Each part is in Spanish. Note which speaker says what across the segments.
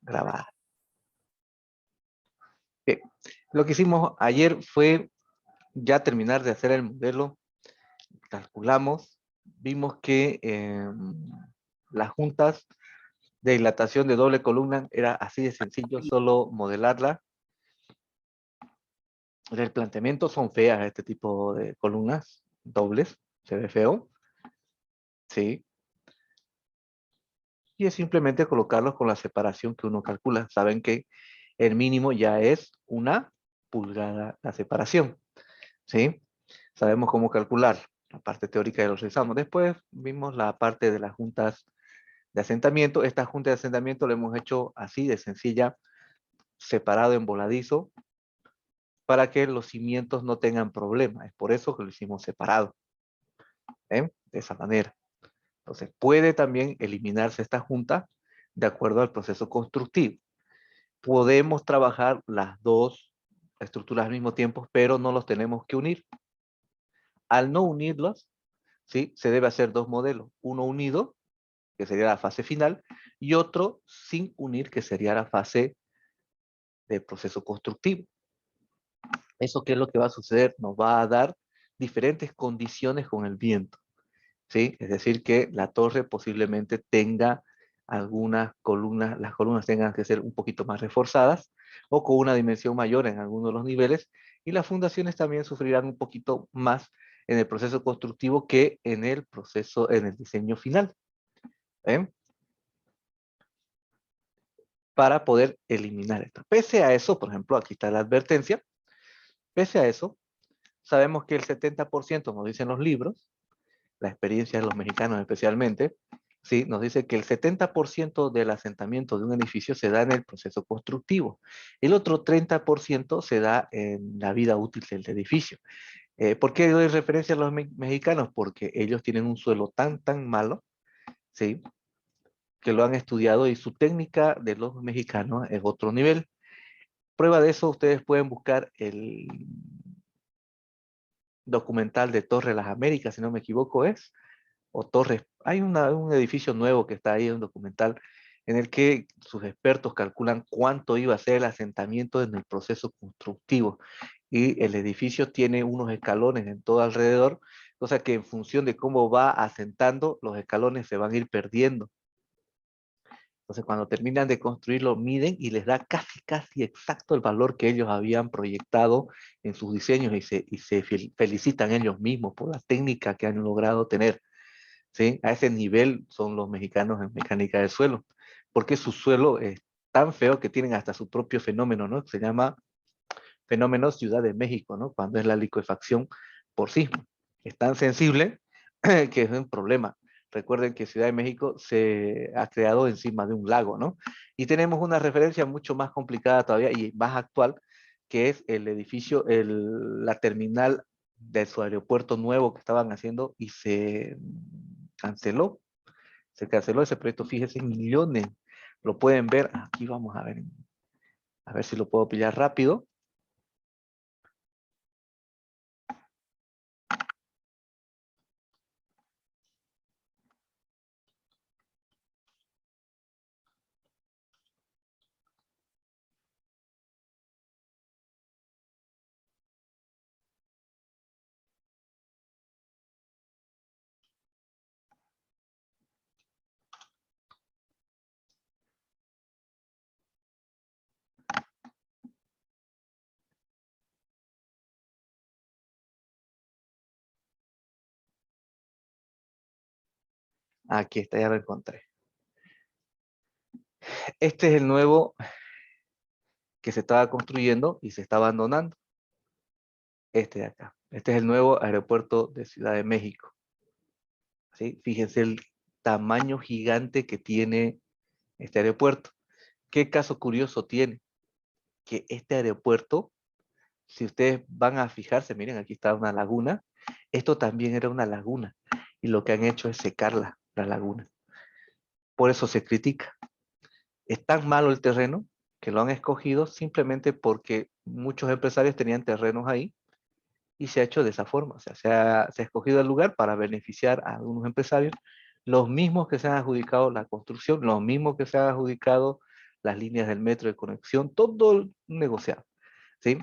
Speaker 1: grabada. Bien. Lo que hicimos ayer fue ya terminar de hacer el modelo, calculamos, vimos que las juntas de dilatación de doble columna era así de sencillo, solo modelarla. El planteamiento son feas este tipo de columnas dobles, se ve feo, sí. Y es simplemente colocarlos con la separación que uno calcula. Saben que el mínimo ya es 1 pulgada la separación, ¿sí? Sabemos cómo calcular. La parte teórica ya lo realizamos. Después vimos la parte de las juntas de asentamiento. Esta junta de asentamiento la hemos hecho así de sencilla, separado en voladizo, para que los cimientos no tengan problemas. Es por eso que lo hicimos separado, ¿eh? De esa manera. Entonces puede también eliminarse esta junta de acuerdo al proceso constructivo. Podemos trabajar las dos estructuras al mismo tiempo, pero no los tenemos que unir. Al no unirlos, ¿sí? Se debe hacer dos modelos. Uno unido, que sería la fase final, y otro sin unir, que sería la fase de proceso constructivo. ¿Eso qué es lo que va a suceder? Nos va a dar diferentes condiciones con el viento, ¿sí? Es decir, que la torre posiblemente tenga algunas columnas, las columnas tengan que ser un poquito más reforzadas o con una dimensión mayor en algunos de los niveles, y las fundaciones también sufrirán un poquito más en el proceso constructivo que en el proceso, en el diseño final, ¿eh? Para poder eliminar esto. Pese a eso, por ejemplo, aquí está la advertencia, pese a eso, sabemos que el 70%, nos dicen los libros, la experiencia de los mexicanos especialmente, ¿sí? Nos dice que el 70% del asentamiento de un edificio se da en el proceso constructivo. El otro 30% se da en la vida útil del edificio. ¿Por qué doy referencia a los mexicanos? Porque ellos tienen un suelo tan malo, ¿sí? Que lo han estudiado y su técnica de los mexicanos es otro nivel. Prueba de eso, ustedes pueden buscar el documental de Torre Las Américas, si no me equivoco es, o Torres. Hay un edificio nuevo que está ahí, un documental, en el que sus expertos calculan cuánto iba a ser el asentamiento en el proceso constructivo. Y el edificio tiene unos escalones en todo alrededor, cosa que en función de cómo va asentando, los escalones se van a ir perdiendo. Entonces, cuando terminan de construirlo, miden y les da casi exacto el valor que ellos habían proyectado en sus diseños, y se felicitan ellos mismos por la técnica que han logrado tener, ¿sí? A ese nivel son los mexicanos en mecánica del suelo, porque su suelo es tan feo que tienen hasta su propio fenómeno, ¿no? Se llama fenómeno Ciudad de México, ¿no? Cuando es la liquefacción por sismo. Es tan sensible que es un problema. Recuerden que Ciudad de México se ha creado encima de un lago, ¿no? Y tenemos una referencia mucho más complicada todavía y más actual, que es el edificio, la terminal de su aeropuerto nuevo que estaban haciendo y canceló. Se canceló ese proyecto, fíjense, millones. Lo pueden ver, aquí vamos a ver si lo puedo pillar rápido. Aquí está, ya lo encontré. Este es el nuevo que se estaba construyendo y se está abandonando. Este de acá. Este es el nuevo aeropuerto de Ciudad de México, ¿sí? Fíjense el tamaño gigante que tiene este aeropuerto. ¿Qué caso curioso tiene? Que este aeropuerto, si ustedes van a fijarse, miren, aquí está una laguna. Esto también era una laguna. Y lo que han hecho es secarla, la laguna. Por eso se critica. Es tan malo el terreno que lo han escogido simplemente porque muchos empresarios tenían terrenos ahí y se ha hecho de esa forma. O sea, se ha escogido el lugar para beneficiar a algunos empresarios, los mismos que se han adjudicado la construcción, los mismos que se han adjudicado las líneas del metro de conexión, todo negociado, ¿sí?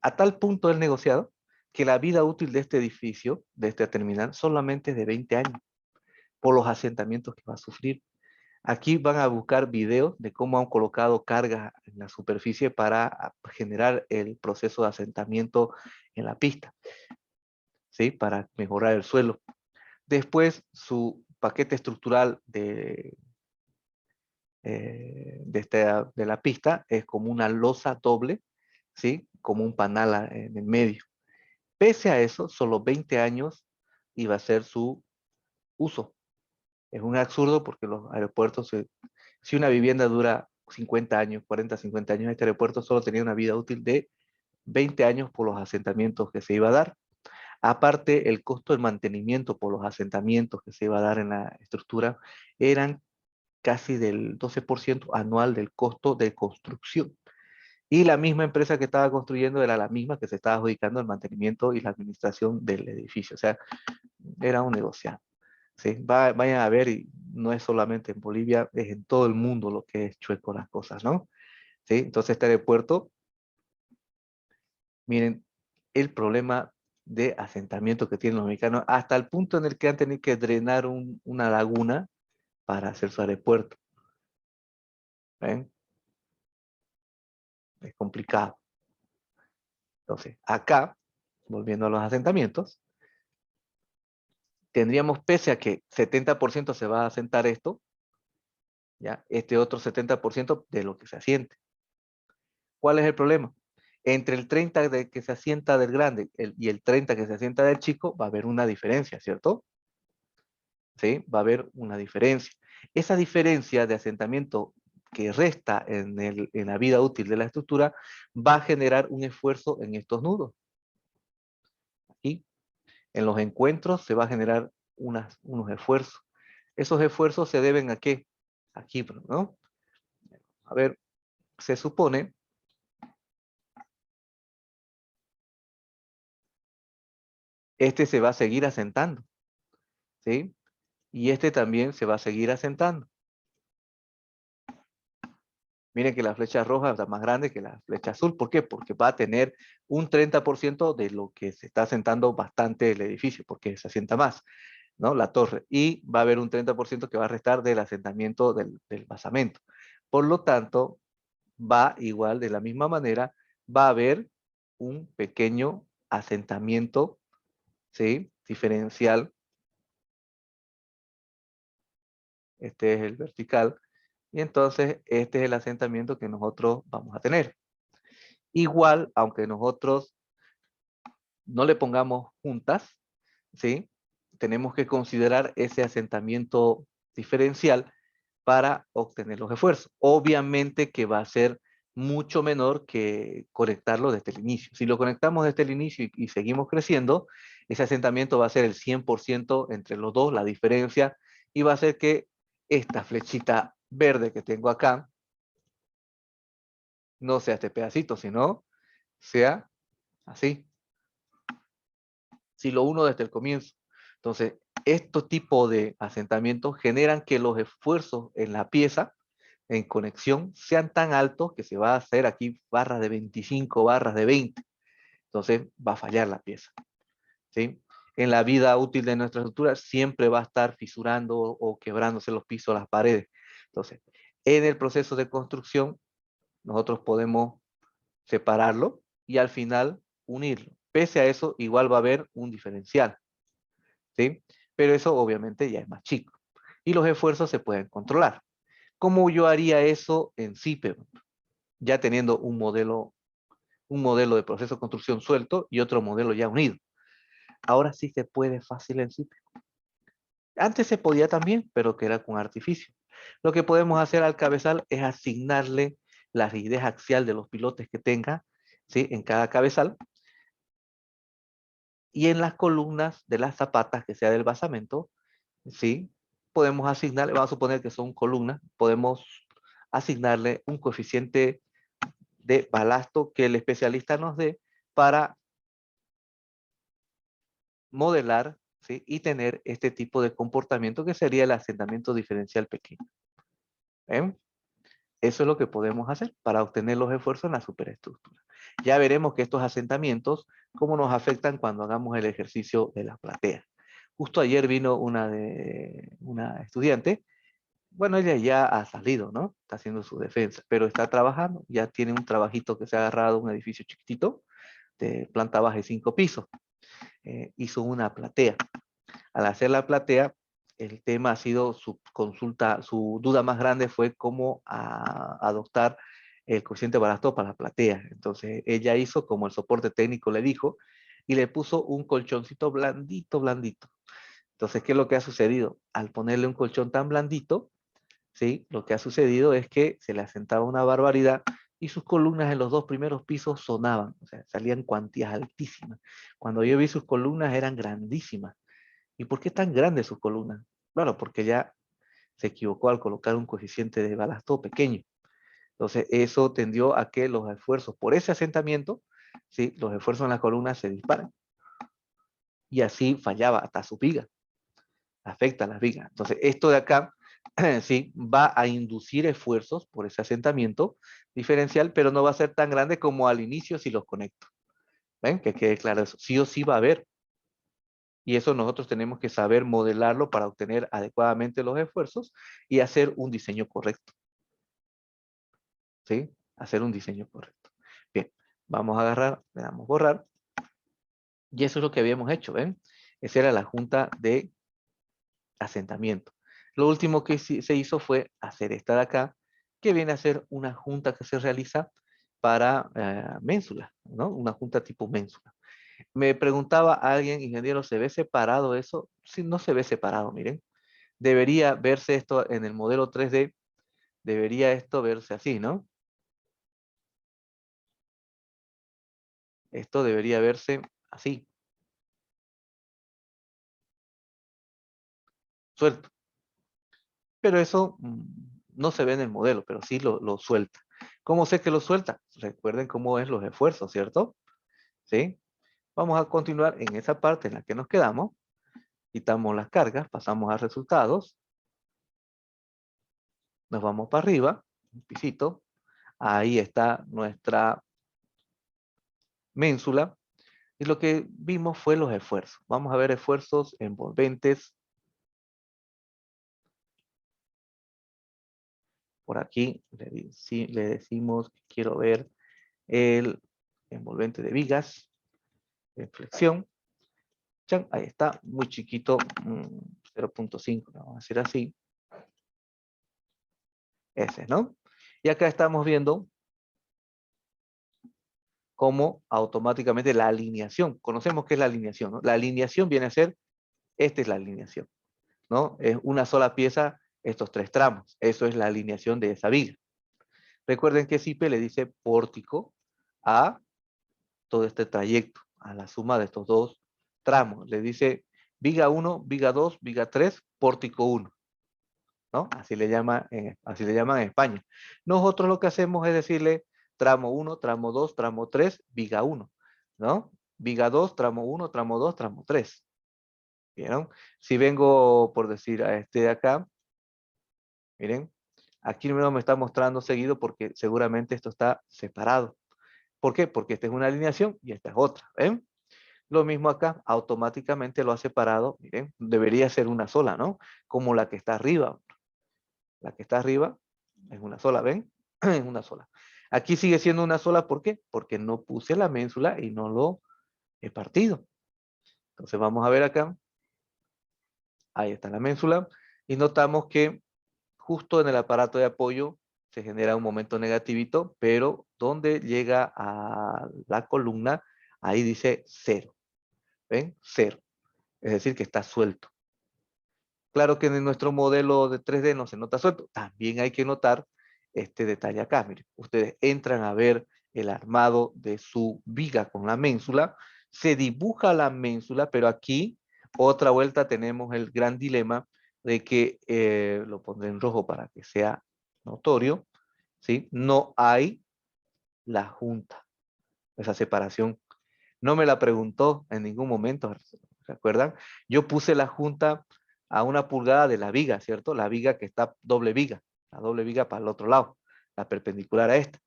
Speaker 1: A tal punto el negociado que la vida útil de este edificio, de esta terminal, solamente es de 20 años, por los asentamientos que va a sufrir. Aquí van a buscar videos de cómo han colocado cargas en la superficie para generar el proceso de asentamiento en la pista, ¿sí? Para mejorar el suelo. Después, su paquete estructural de la pista es como una losa doble, ¿sí? Como un panal en el medio. Pese a eso, solo 20 años iba a ser su uso. Es un absurdo porque los aeropuertos, si una vivienda dura 50 años, 40, 50 años, este aeropuerto solo tenía una vida útil de 20 años por los asentamientos que se iba a dar. Aparte, el costo del mantenimiento por los asentamientos que se iba a dar en la estructura eran casi del 12% anual del costo de construcción. Y la misma empresa que estaba construyendo era la misma que se estaba adjudicando el mantenimiento y la administración del edificio. O sea, era un negociado. ¿Sí? Vayan a ver, y no es solamente en Bolivia, es en todo el mundo lo que es chueco las cosas, ¿no? ¿Sí? Entonces este aeropuerto, miren, el problema de asentamiento que tienen los mexicanos, hasta el punto en el que han tenido que drenar una laguna para hacer su aeropuerto. ¿Ven? Es complicado. Entonces, acá, volviendo a los asentamientos, tendríamos, pese a que 70% se va a asentar esto, ¿ya? Este otro 70% de lo que se asiente. ¿Cuál es el problema? Entre el 30 de que se asienta del grande y el 30 que se asienta del chico, va a haber una diferencia, ¿cierto? ¿Sí? Va a haber una diferencia. Esa diferencia de asentamiento que resta en la vida útil de la estructura va a generar un esfuerzo en estos nudos. Aquí, en los encuentros, se va a generar unos esfuerzos. Esos esfuerzos se deben a qué? Aquí, ¿no? A ver, se supone este se va a seguir asentando, ¿sí? Y este también se va a seguir asentando. Miren que la flecha roja está más grande que la flecha azul. ¿Por qué? Porque va a tener un 30% de lo que se está asentando bastante el edificio, porque se asienta más, ¿no? La torre. Y va a haber un 30% que va a restar del asentamiento del basamento. Por lo tanto, va igual, de la misma manera, va a haber un pequeño asentamiento, ¿sí? Diferencial. Este es el vertical. Y entonces este es el asentamiento que nosotros vamos a tener. Igual, aunque nosotros no le pongamos juntas, ¿sí? Tenemos que considerar ese asentamiento diferencial para obtener los esfuerzos. Obviamente que va a ser mucho menor que conectarlo desde el inicio. Si lo conectamos desde el inicio y seguimos creciendo, ese asentamiento va a ser el 100% entre los dos, la diferencia, y va a ser que esta flechita verde que tengo acá no sea este pedacito, sino sea así. Si lo uno desde el comienzo. Entonces, estos tipos de asentamientos generan que los esfuerzos en la pieza, en conexión, sean tan altos que se va a hacer aquí barras de 25, barras de 20. Entonces, va a fallar la pieza. ¿Sí? En la vida útil de nuestra estructura siempre va a estar fisurando o quebrándose los pisos, las paredes. Entonces, en el proceso de construcción, nosotros podemos separarlo y al final unirlo. Pese a eso, igual va a haber un diferencial, ¿sí? Pero eso obviamente ya es más chico. Y los esfuerzos se pueden controlar. ¿Cómo yo haría eso en CIPE? Ya teniendo un modelo de proceso de construcción suelto y otro modelo ya unido. Ahora sí se puede fácil en CIPE. Antes se podía también, pero que era con artificio. Lo que podemos hacer al cabezal es asignarle la rigidez axial de los pilotes que tenga, ¿sí? En cada cabezal, y en las columnas de las zapatas, que sea del basamento, ¿sí? Podemos asignarle, vamos a suponer que son columnas, podemos asignarle un coeficiente de balasto que el especialista nos dé para modelar, ¿sí? Y tener este tipo de comportamiento que sería el asentamiento diferencial pequeño. ¿Ven? Eso es lo que podemos hacer para obtener los esfuerzos en la superestructura. Ya veremos que estos asentamientos, cómo nos afectan cuando hagamos el ejercicio de la platea. Justo ayer vino una estudiante. Bueno, ella ya ha salido, ¿no? Está haciendo su defensa, pero está trabajando, ya tiene un trabajito que se ha agarrado, un edificio chiquitito, de planta baja y 5 pisos. Hizo una platea. Al hacer la platea, el tema ha sido su consulta, su duda más grande fue cómo adoptar el cociente Barasto para la platea. Entonces, ella hizo como el soporte técnico le dijo, y le puso un colchoncito blandito, blandito. Entonces, ¿qué es lo que ha sucedido? Al ponerle un colchón tan blandito, ¿sí? Lo que ha sucedido es que se le asentaba una barbaridad y sus columnas en los 2 primeros pisos sonaban, o sea, salían cuantías altísimas. Cuando yo vi sus columnas eran grandísimas. ¿Y por qué tan grandes sus columnas? Claro, porque ya se equivocó al colocar un coeficiente de balasto pequeño. Entonces, eso tendió a que los esfuerzos por ese asentamiento, ¿sí? Los esfuerzos en las columnas se disparan. Y así fallaba hasta su viga, afecta a las vigas. Entonces, esto de acá sí, va a inducir esfuerzos por ese asentamiento diferencial, pero no va a ser tan grande como al inicio si los conecto. ¿Ven? Que quede claro eso. Sí o sí va a haber. Y eso nosotros tenemos que saber modelarlo para obtener adecuadamente los esfuerzos y hacer un diseño correcto. ¿Sí? Hacer un diseño correcto. Bien, vamos a agarrar, le damos borrar. Y eso es lo que habíamos hecho, ¿ven? Esa era la junta de asentamiento. Lo último que se hizo fue hacer esta de acá, que viene a ser una junta que se realiza para ménsula, ¿no? Una junta tipo ménsula. Me preguntaba a alguien, ingeniero, ¿se ve separado eso? Sí, no se ve separado, miren. Debería verse esto en el modelo 3D, debería esto verse así, ¿no? Esto debería verse así, suelto. Pero eso no se ve en el modelo, pero sí lo suelta. ¿Cómo sé que lo suelta? Recuerden cómo es los esfuerzos, ¿cierto? ¿Sí? Vamos a continuar en esa parte en la que nos quedamos. Quitamos las cargas, pasamos a resultados. Nos vamos para arriba, un pisito. Ahí está nuestra ménsula. Y lo que vimos fue los esfuerzos. Vamos a ver esfuerzos envolventes. Por aquí le decimos que quiero ver el envolvente de vigas, de flexión. Chan, ahí está, muy chiquito, 0.5, vamos a hacer así. Ese, ¿no? Y acá estamos viendo cómo automáticamente la alineación, conocemos qué es la alineación, ¿no? La alineación viene a ser, esta es la alineación, ¿no? Es una sola pieza, estos 3 tramos, eso es la alineación de esa viga. Recuerden que SIPE le dice pórtico a todo este trayecto, a la suma de estos 2 tramos. Le dice viga 1, viga 2, viga 3, pórtico 1. ¿No? Así le llaman en España. Nosotros lo que hacemos es decirle tramo 1, tramo 2, tramo 3, viga 1, ¿no? Viga 2, tramo 1, tramo 2, tramo 3. ¿Vieron? Si vengo, por decir, a este de acá, miren, aquí no me está mostrando seguido porque seguramente esto está separado. ¿Por qué? Porque esta es una alineación y esta es otra, ¿ven? Lo mismo acá, automáticamente lo ha separado, miren, debería ser una sola, ¿no? Como la que está arriba. La que está arriba es una sola, ¿ven? Es una sola. Aquí sigue siendo una sola, ¿por qué? Porque no puse la ménsula y no lo he partido. Entonces vamos a ver acá. Ahí está la ménsula. Y notamos que justo en el aparato de apoyo se genera un momento negativito, pero donde llega a la columna, ahí dice 0. ¿Ven? 0. Es decir, que está suelto. Claro que en nuestro modelo de 3D no se nota suelto. También hay que notar este detalle acá. Miren, ustedes entran a ver el armado de su viga con la ménsula. Se dibuja la ménsula, pero aquí otra vuelta tenemos el gran dilema de que, lo pondré en rojo para que sea notorio, ¿sí? No hay la junta, esa separación. No me la preguntó en ningún momento, ¿recuerdan? Yo puse la junta a 1 pulgada de la viga, ¿cierto? La viga que está doble viga, la doble viga para el otro lado. la perpendicular a esta.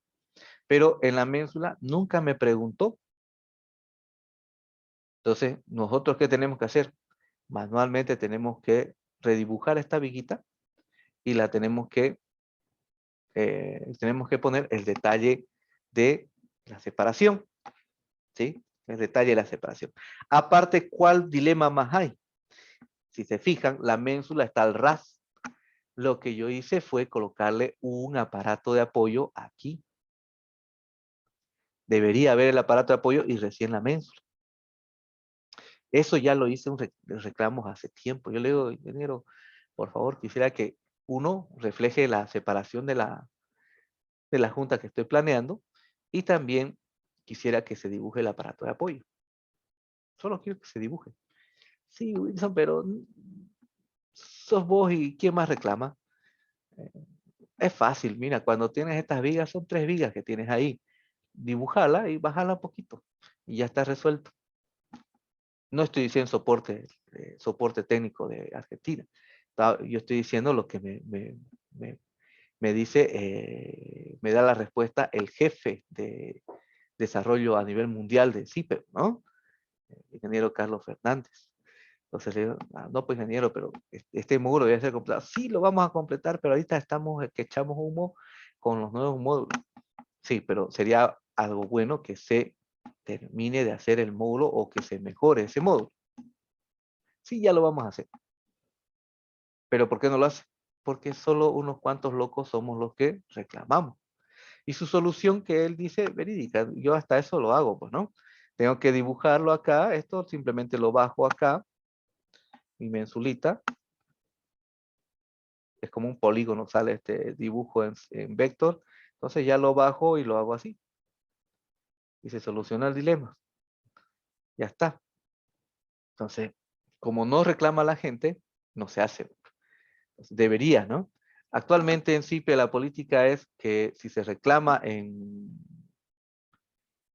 Speaker 1: Pero en la ménsula nunca me preguntó. Entonces, ¿nosotros qué tenemos que hacer? Manualmente tenemos que redibujar esta viguita y la tenemos que poner el detalle de la separación, ¿sí? El detalle de la separación. Aparte, ¿cuál dilema más hay? Si se fijan, la ménsula está al ras. Lo que yo hice fue colocarle un aparato de apoyo aquí. Debería haber el aparato de apoyo y recién la ménsula. Eso ya lo hice en reclamos hace tiempo. Yo le digo, ingeniero, por favor, quisiera que uno refleje la separación de la junta que estoy planeando y también quisiera que se dibuje el aparato de apoyo. Solo quiero que se dibuje. Sí, Wilson, pero sos vos y ¿quién más reclama? Eh, Es fácil, mira, cuando tienes estas vigas, son 3 vigas que tienes ahí. Dibujarla y bajarla un poquito y ya está resuelto. No estoy diciendo soporte técnico de Argentina. Yo estoy diciendo lo que me dice, me da la respuesta el jefe de desarrollo a nivel mundial de CIPE, ¿no? Ingeniero Carlos Fernández. Entonces le digo, no, pues ingeniero, pero este módulo debe ser completado. Sí, lo vamos a completar, pero ahorita estamos que echamos humo con los nuevos módulos. Sí, pero sería algo bueno que se termine de hacer el módulo o que se mejore ese módulo. Sí, ya lo vamos a hacer. Pero ¿por qué no lo hace? Porque solo unos cuantos locos somos los que reclamamos. Y su solución que él dice, verídica, yo hasta eso lo hago, pues, ¿no? Tengo que dibujarlo acá, esto simplemente lo bajo acá, mi mensulita, es como un polígono, sale este dibujo en vector, entonces ya lo bajo y lo hago así. Y se soluciona el dilema. Ya está. Entonces, como no reclama la gente, no se hace. Debería, ¿no? Actualmente en CIPE la política es que si se reclama en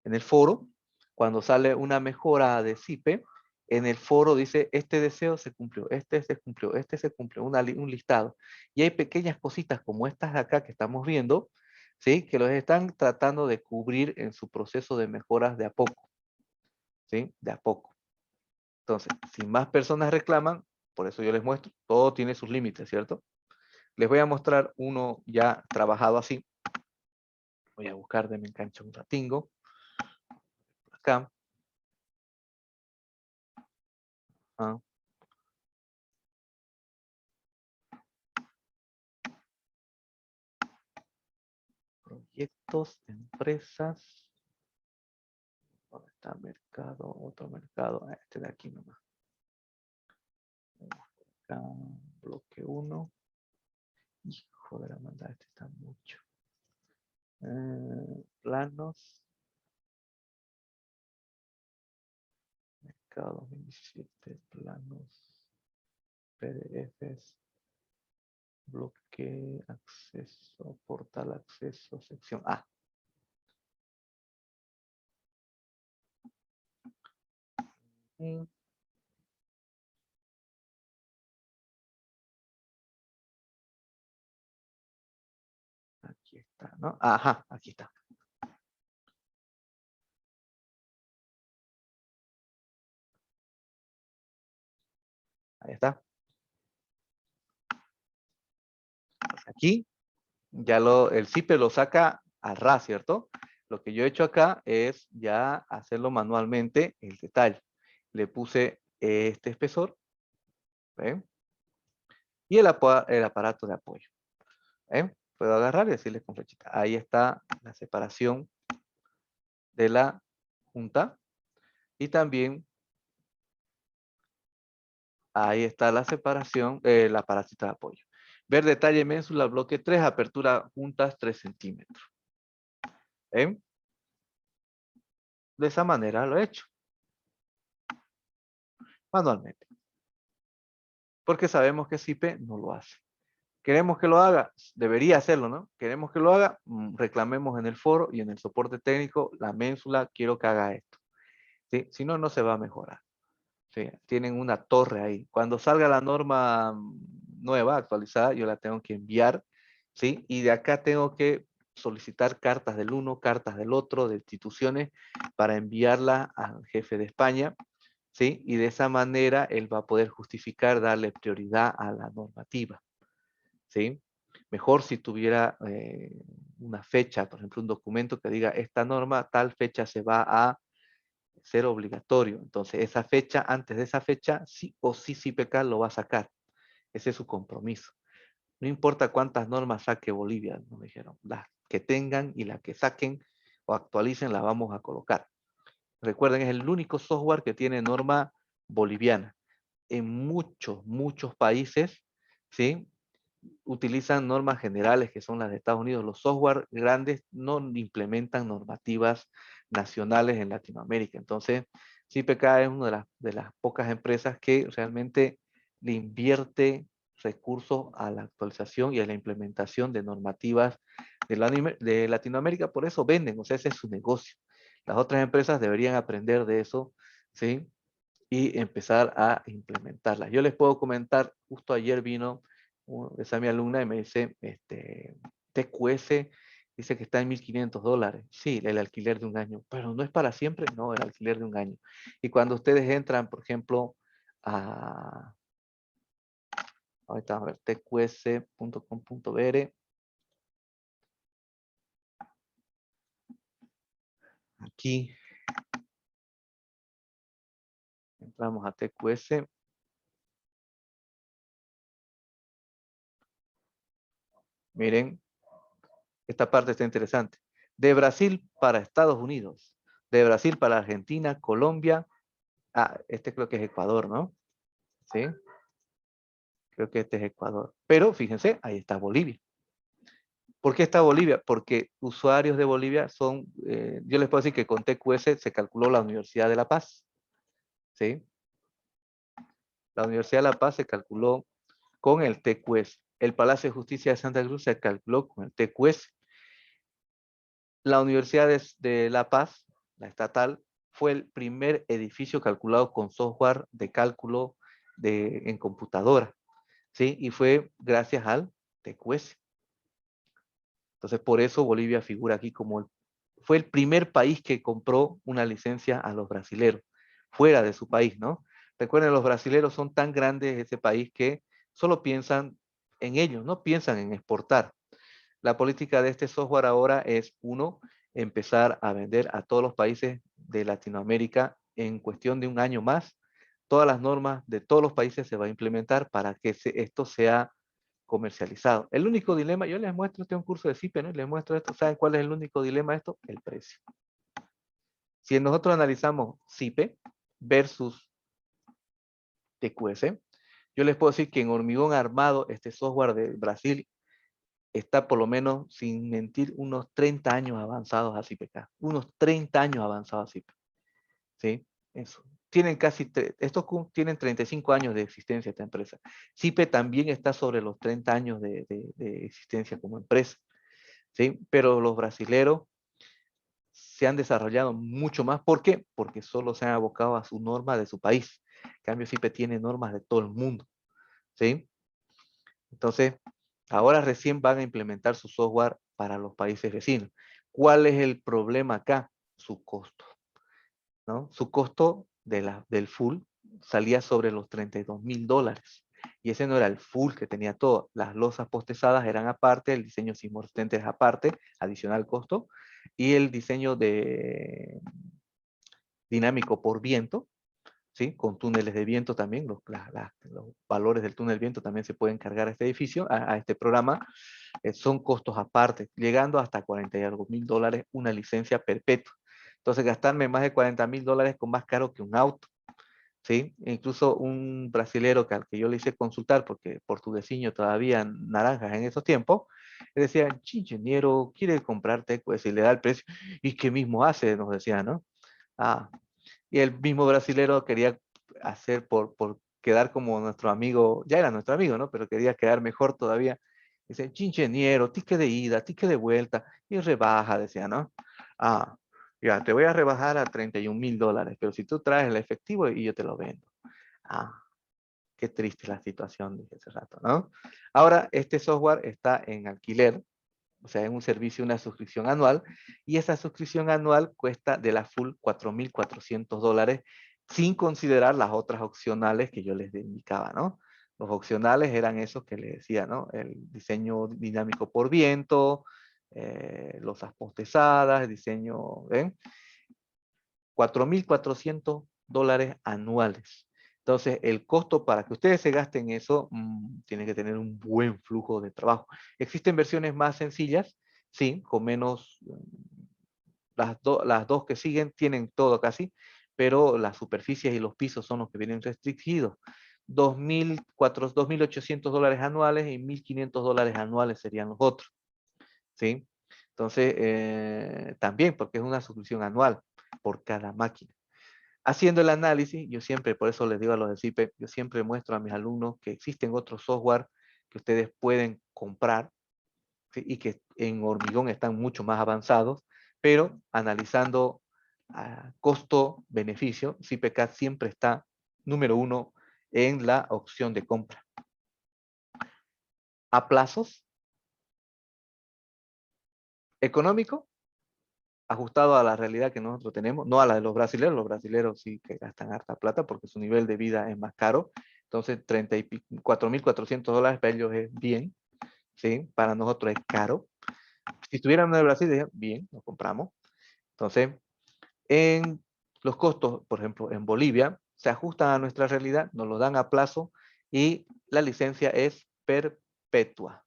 Speaker 1: el foro, cuando sale una mejora de CIPE, en el foro dice, este deseo se cumplió, este se cumplió, un listado. Y hay pequeñas cositas como estas de acá que estamos viendo, ¿sí? Que los están tratando de cubrir en su proceso de mejoras de a poco, ¿sí? De a poco. Entonces, si más personas reclaman, por eso yo les muestro, todo tiene sus límites, ¿cierto? Les voy a mostrar uno ya trabajado así. Voy a buscar de me engancho un ratingo. Acá. Ah, proyectos, empresas. ¿Dónde está mercado? Otro mercado. Este de aquí nomás. Acá, bloque 1. Hijo de la maldad, este está mucho. Planos. Mercado 2017. Planos. PDFs. Bloque, acceso, portal, acceso, sección A. Aquí está, ¿no? Ajá, aquí está. Ahí está. Aquí ya el CIPE lo saca a ras, ¿cierto? Lo que yo he hecho acá es ya hacerlo manualmente el detalle. Le puse este espesor, ¿ven? Y el aparato de apoyo, ¿ven? Puedo agarrar y decirle con flechita. Ahí está la separación de la junta. Y también ahí está la separación, el aparatito de apoyo. Ver detalle ménsula, bloque 3, apertura juntas 3 centímetros. ¿Ven? De esa manera lo he hecho. Manualmente. Porque sabemos que CIPE no lo hace. Queremos que lo haga, debería hacerlo, ¿no? Queremos que lo haga, reclamemos en el foro y en el soporte técnico, la ménsula, quiero que haga esto. ¿Sí? Si no, no se va a mejorar. ¿Sí? Tienen una torre ahí. Cuando salga la norma nueva, actualizada, yo la tengo que enviar, ¿sí? Y de acá tengo que solicitar cartas del uno, cartas del otro, de instituciones, para enviarla al jefe de España, ¿sí? Y de esa manera él va a poder justificar, darle prioridad a la normativa, ¿sí? Mejor si tuviera una fecha, por ejemplo, un documento que diga, esta norma, tal fecha se va a ser obligatorio. Entonces, esa fecha, antes de esa fecha, sí o sí CIPECA lo va a sacar. Ese es su compromiso. No importa cuántas normas saque Bolivia, nos dijeron. Las que tengan y las que saquen o actualicen las vamos a colocar. Recuerden, es el único software que tiene norma boliviana. En muchos países, ¿sí? Utilizan normas generales que son las de Estados Unidos. Los software grandes no implementan normativas nacionales en Latinoamérica. Entonces, CIPK es una de las pocas empresas que realmente le invierte recursos a la actualización y a la implementación de normativas de Latinoamérica. Por eso venden, o sea, ese es su negocio. Las otras empresas deberían aprender de eso, ¿sí? Y empezar a implementarlas. Yo les puedo comentar, justo ayer vino esa mi alumna y me dice, TQS dice que está en $1,500. Sí, el alquiler de un año, pero no es para siempre, no, el alquiler de un año. Y cuando ustedes entran, por ejemplo, a, ahorita vamos a ver, tqs.com.br, aquí entramos a TQS, miren, esta parte está interesante. De Brasil para Estados Unidos, de Brasil para Argentina, Colombia, este creo que es Ecuador, ¿no? Sí, creo que este es Ecuador. Pero fíjense, ahí está Bolivia. ¿Por qué está Bolivia? Porque usuarios de Bolivia son, yo les puedo decir que con TQS se calculó la Universidad de La Paz, ¿sí? La Universidad de La Paz se calculó con el TQS. El Palacio de Justicia de Santa Cruz se calculó con el TQS. La Universidad de La Paz, la estatal, fue el primer edificio calculado con software de cálculo en computadora, ¿sí? Y fue gracias al TQS. Entonces, por eso Bolivia figura aquí como fue el primer país que compró una licencia a los brasileros, fuera de su país, ¿no? Recuerden, los brasileros son tan grandes ese país que solo piensan en ellos, no piensan en exportar. La política de este software ahora es, uno, empezar a vender a todos los países de Latinoamérica en cuestión de un año más. Todas las normas de todos los países se va a implementar para que esto sea comercializado. El único dilema, yo les muestro, este es un curso de CIPE, ¿no? Les muestro esto. ¿Saben cuál es el único dilema de esto? El precio. Si nosotros analizamos CIPE versus TQS, yo les puedo decir que en hormigón armado, este software de Brasil está por lo menos, sin mentir, unos 30 años avanzados a CIPK. Unos 30 años avanzados a CIPE. ¿Sí? Eso. Tienen estos tienen 35 años de existencia esta empresa. CIPE también está sobre los 30 años de existencia como empresa. ¿Sí? Pero los brasileros se han desarrollado mucho más. ¿Por qué? Porque solo se han abocado a su norma de su país. En cambio, CIPE tiene normas de todo el mundo. ¿Sí? Entonces, ahora recién van a implementar su software para los países vecinos. ¿Cuál es el problema acá? Su costo, ¿no? Su costo del full salía sobre los $32,000. Y ese no era el full que tenía todo. Las losas postezadas eran aparte, el diseño sismosistente es aparte, adicional costo, y el diseño de dinámico por viento, ¿sí? Con túneles de viento también, los valores del túnel de viento también se pueden cargar a este edificio, a este programa, son costos aparte, llegando hasta $40 y algo mil una licencia perpetua. Entonces, gastarme más de $40,000 con más caro que un auto, ¿sí? E incluso un brasilero al que yo le hice consultar, porque portuguesiño todavía naranjas en esos tiempos, le decía, ingeniero, quiere comprarte, pues, y le da el precio, y qué mismo hace, nos decía, ¿no? Ah, y el mismo brasilero quería hacer por quedar como nuestro amigo, ya era nuestro amigo, ¿no? Pero quería quedar mejor todavía. Dice, ingeniero, tique de ida, tique de vuelta, y rebaja, decía, ¿no? Ah, ya, te voy a rebajar a $31,000, pero si tú traes el efectivo y yo te lo vendo. Ah, qué triste la situación, dije hace rato, ¿no? Ahora, este software está en alquiler, o sea, en un servicio, una suscripción anual, y esa suscripción anual cuesta de la full $4,400, sin considerar las otras opcionales que yo les indicaba, ¿no? Los opcionales eran esos que les decía, ¿no? El diseño dinámico por viento, losas postezadas, el diseño, ¿ven? $4,400 anuales. Entonces, el costo para que ustedes se gasten eso, tiene que tener un buen flujo de trabajo. Existen versiones más sencillas, sí, con menos, las dos que siguen tienen todo casi, pero las superficies y los pisos son los que vienen restringidos. $2,800 anuales y $1,500 anuales serían los otros, ¿sí? Entonces, también porque es una suscripción anual por cada máquina. Haciendo el análisis, yo siempre, por eso les digo a los de CIPE, yo siempre muestro a mis alumnos que existen otros software que ustedes pueden comprar, ¿sí? Y que en hormigón están mucho más avanzados, pero analizando costo-beneficio, CIPECAD siempre está número 1 en la opción de compra. A plazos, económico, ajustado a la realidad que nosotros tenemos, no a la de los brasileños sí que gastan harta plata porque su nivel de vida es más caro, entonces $34,400 para ellos es bien, ¿sí? Para nosotros es caro. Si estuvieran en Brasil, bien, lo compramos. Entonces, en los costos, por ejemplo, en Bolivia, se ajustan a nuestra realidad, nos lo dan a plazo y la licencia es perpetua,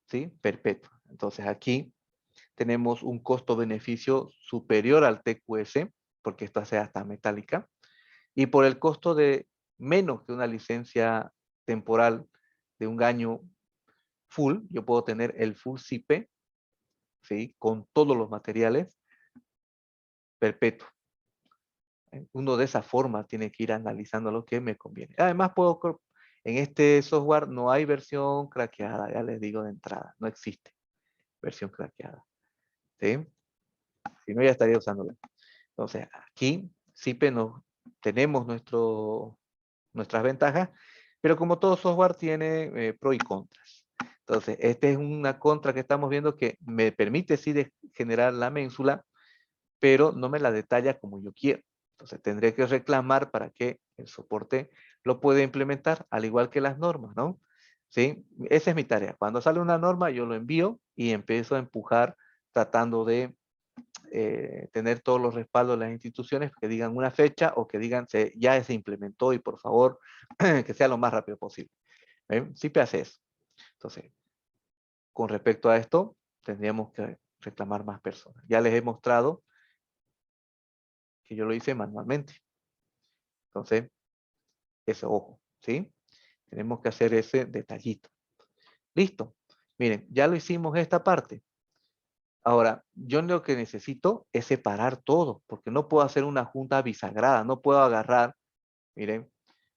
Speaker 1: ¿sí? Perpetua. Entonces aquí tenemos un costo-beneficio superior al TQS, porque esto hace hasta metálica, y por el costo de menos que una licencia temporal de un año full, yo puedo tener el full CIPE, ¿sí? Con todos los materiales, perpetuo. Uno de esa forma tiene que ir analizando lo que me conviene. Además, en este software no hay versión craqueada, ya les digo de entrada, no existe versión craqueada, ¿sí? Si no, ya estaría usándola. Entonces, aquí CIPE tenemos nuestras ventajas, pero como todo software tiene pros y contras. Entonces, esta es una contra que estamos viendo que me permite sí generar la ménsula, pero no me la detalla como yo quiero. Entonces, tendré que reclamar para que el soporte lo pueda implementar, al igual que las normas, ¿no? ¿Sí? Esa es mi tarea. Cuando sale una norma, yo lo envío y empiezo a empujar tratando de tener todos los respaldos de las instituciones que digan una fecha o que digan ya se implementó y por favor que sea lo más rápido posible. CIPE hace eso. Entonces, con respecto a esto, tendríamos que reclamar más personas. Ya les he mostrado que yo lo hice manualmente. Entonces, ese ojo, ¿sí? Tenemos que hacer ese detallito. Listo. Miren, ya lo hicimos esta parte. Ahora, yo lo que necesito es separar todo, porque no puedo hacer una junta bisagrada, no puedo agarrar, miren,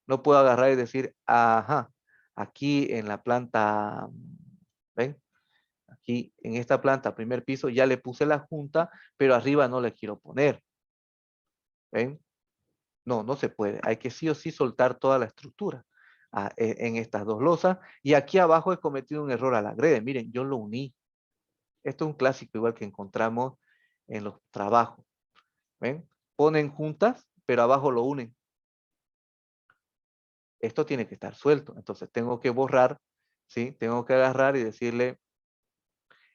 Speaker 1: no puedo agarrar y decir, ajá, aquí en la planta, ¿ven? Aquí en esta planta, primer piso, ya le puse la junta, pero arriba no le quiero poner, ¿ven? No, no se puede. Hay que sí o sí soltar toda la estructura en estas dos losas. Y aquí abajo he cometido un error al agrede. Miren, yo lo uní. Esto es un clásico igual que encontramos en los trabajos. ¿Ven? Ponen juntas, pero abajo lo unen. Esto tiene que estar suelto. Entonces tengo que borrar, ¿sí? Tengo que agarrar y decirle,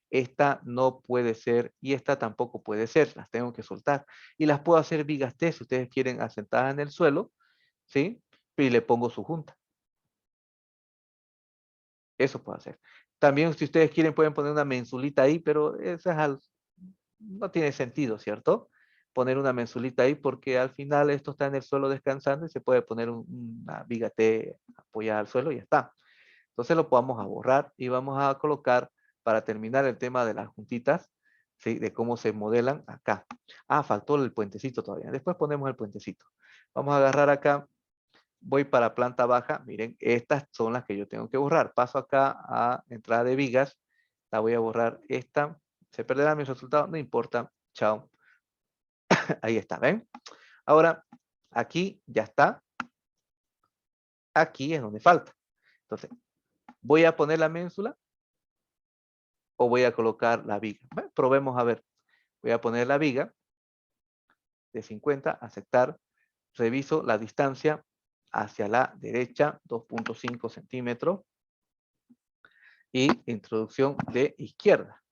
Speaker 1: esta no puede ser y esta tampoco puede ser. Las tengo que soltar. Y las puedo hacer vigas T si ustedes quieren asentadas en el suelo, ¿sí? Y le pongo su junta. Eso puedo hacer. También, si ustedes quieren, pueden poner una mensulita ahí, pero eso no tiene sentido, ¿cierto? Poner una mensulita ahí porque al final esto está en el suelo descansando y se puede poner una viga T apoyada al suelo y ya está. Entonces lo vamos a borrar y vamos a colocar, para terminar el tema de las juntitas, ¿sí? De cómo se modelan acá. Ah, faltó el puentecito todavía. Después ponemos el puentecito. Vamos a agarrar acá. Voy para planta baja, miren, estas son las que yo tengo que borrar. Paso acá a entrada de vigas, la voy a borrar esta. Se perderá mi resultado, no importa, chao. Ahí está, ¿ven? Ahora, aquí ya está. Aquí es donde falta. Entonces, voy a poner la ménsula. o voy a colocar la viga. Bueno, probemos a ver. Voy a poner la viga de 50, aceptar. Reviso la distancia hacia la derecha, 2.5 centímetros. Y introducción de izquierda.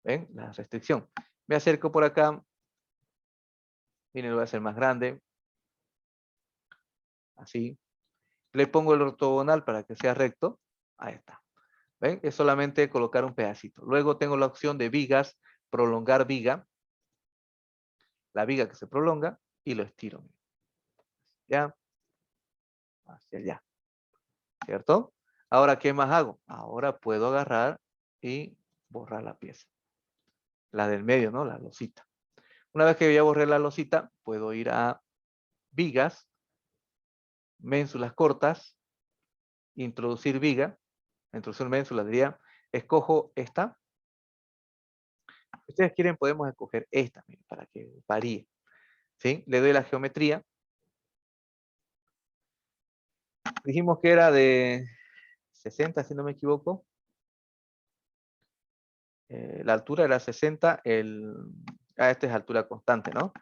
Speaker 1: ¿Ven? La restricción. Me acerco por acá. Miren, lo voy a hacer más grande. Así. Le pongo el ortogonal para que sea recto. Ahí está. ¿Ven? Es solamente colocar un pedacito. Luego tengo la opción de vigas, prolongar viga. La viga que se prolonga y lo estiro. Ya. Hacia allá. ¿Cierto? Ahora, ¿qué más hago? Ahora puedo agarrar y borrar la pieza. La del medio, ¿no? La losita. Una vez que ya borré la losita, puedo ir a vigas, ménsulas cortas, introducir viga, introducir ménsula, diría, escojo esta. Si ustedes quieren, podemos escoger esta, miren, para que varíe. ¿Sí? Le doy la geometría. Dijimos que era de 60, si no me equivoco. La altura era 60, esta es altura constante, ¿no?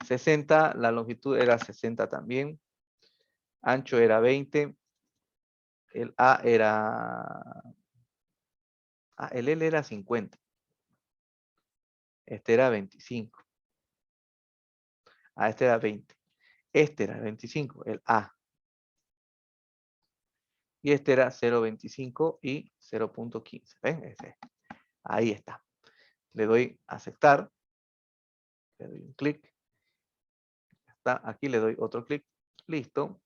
Speaker 1: 60, la longitud era 60 también. Ancho era 20. El A era... el L era 50. Este era 25. Este era 20. Este era 25, el A. Y este era 0.25 y 0.15. ¿Ven? Ahí está. Le doy a aceptar. Le doy un clic. Está. Aquí le doy otro clic. Listo.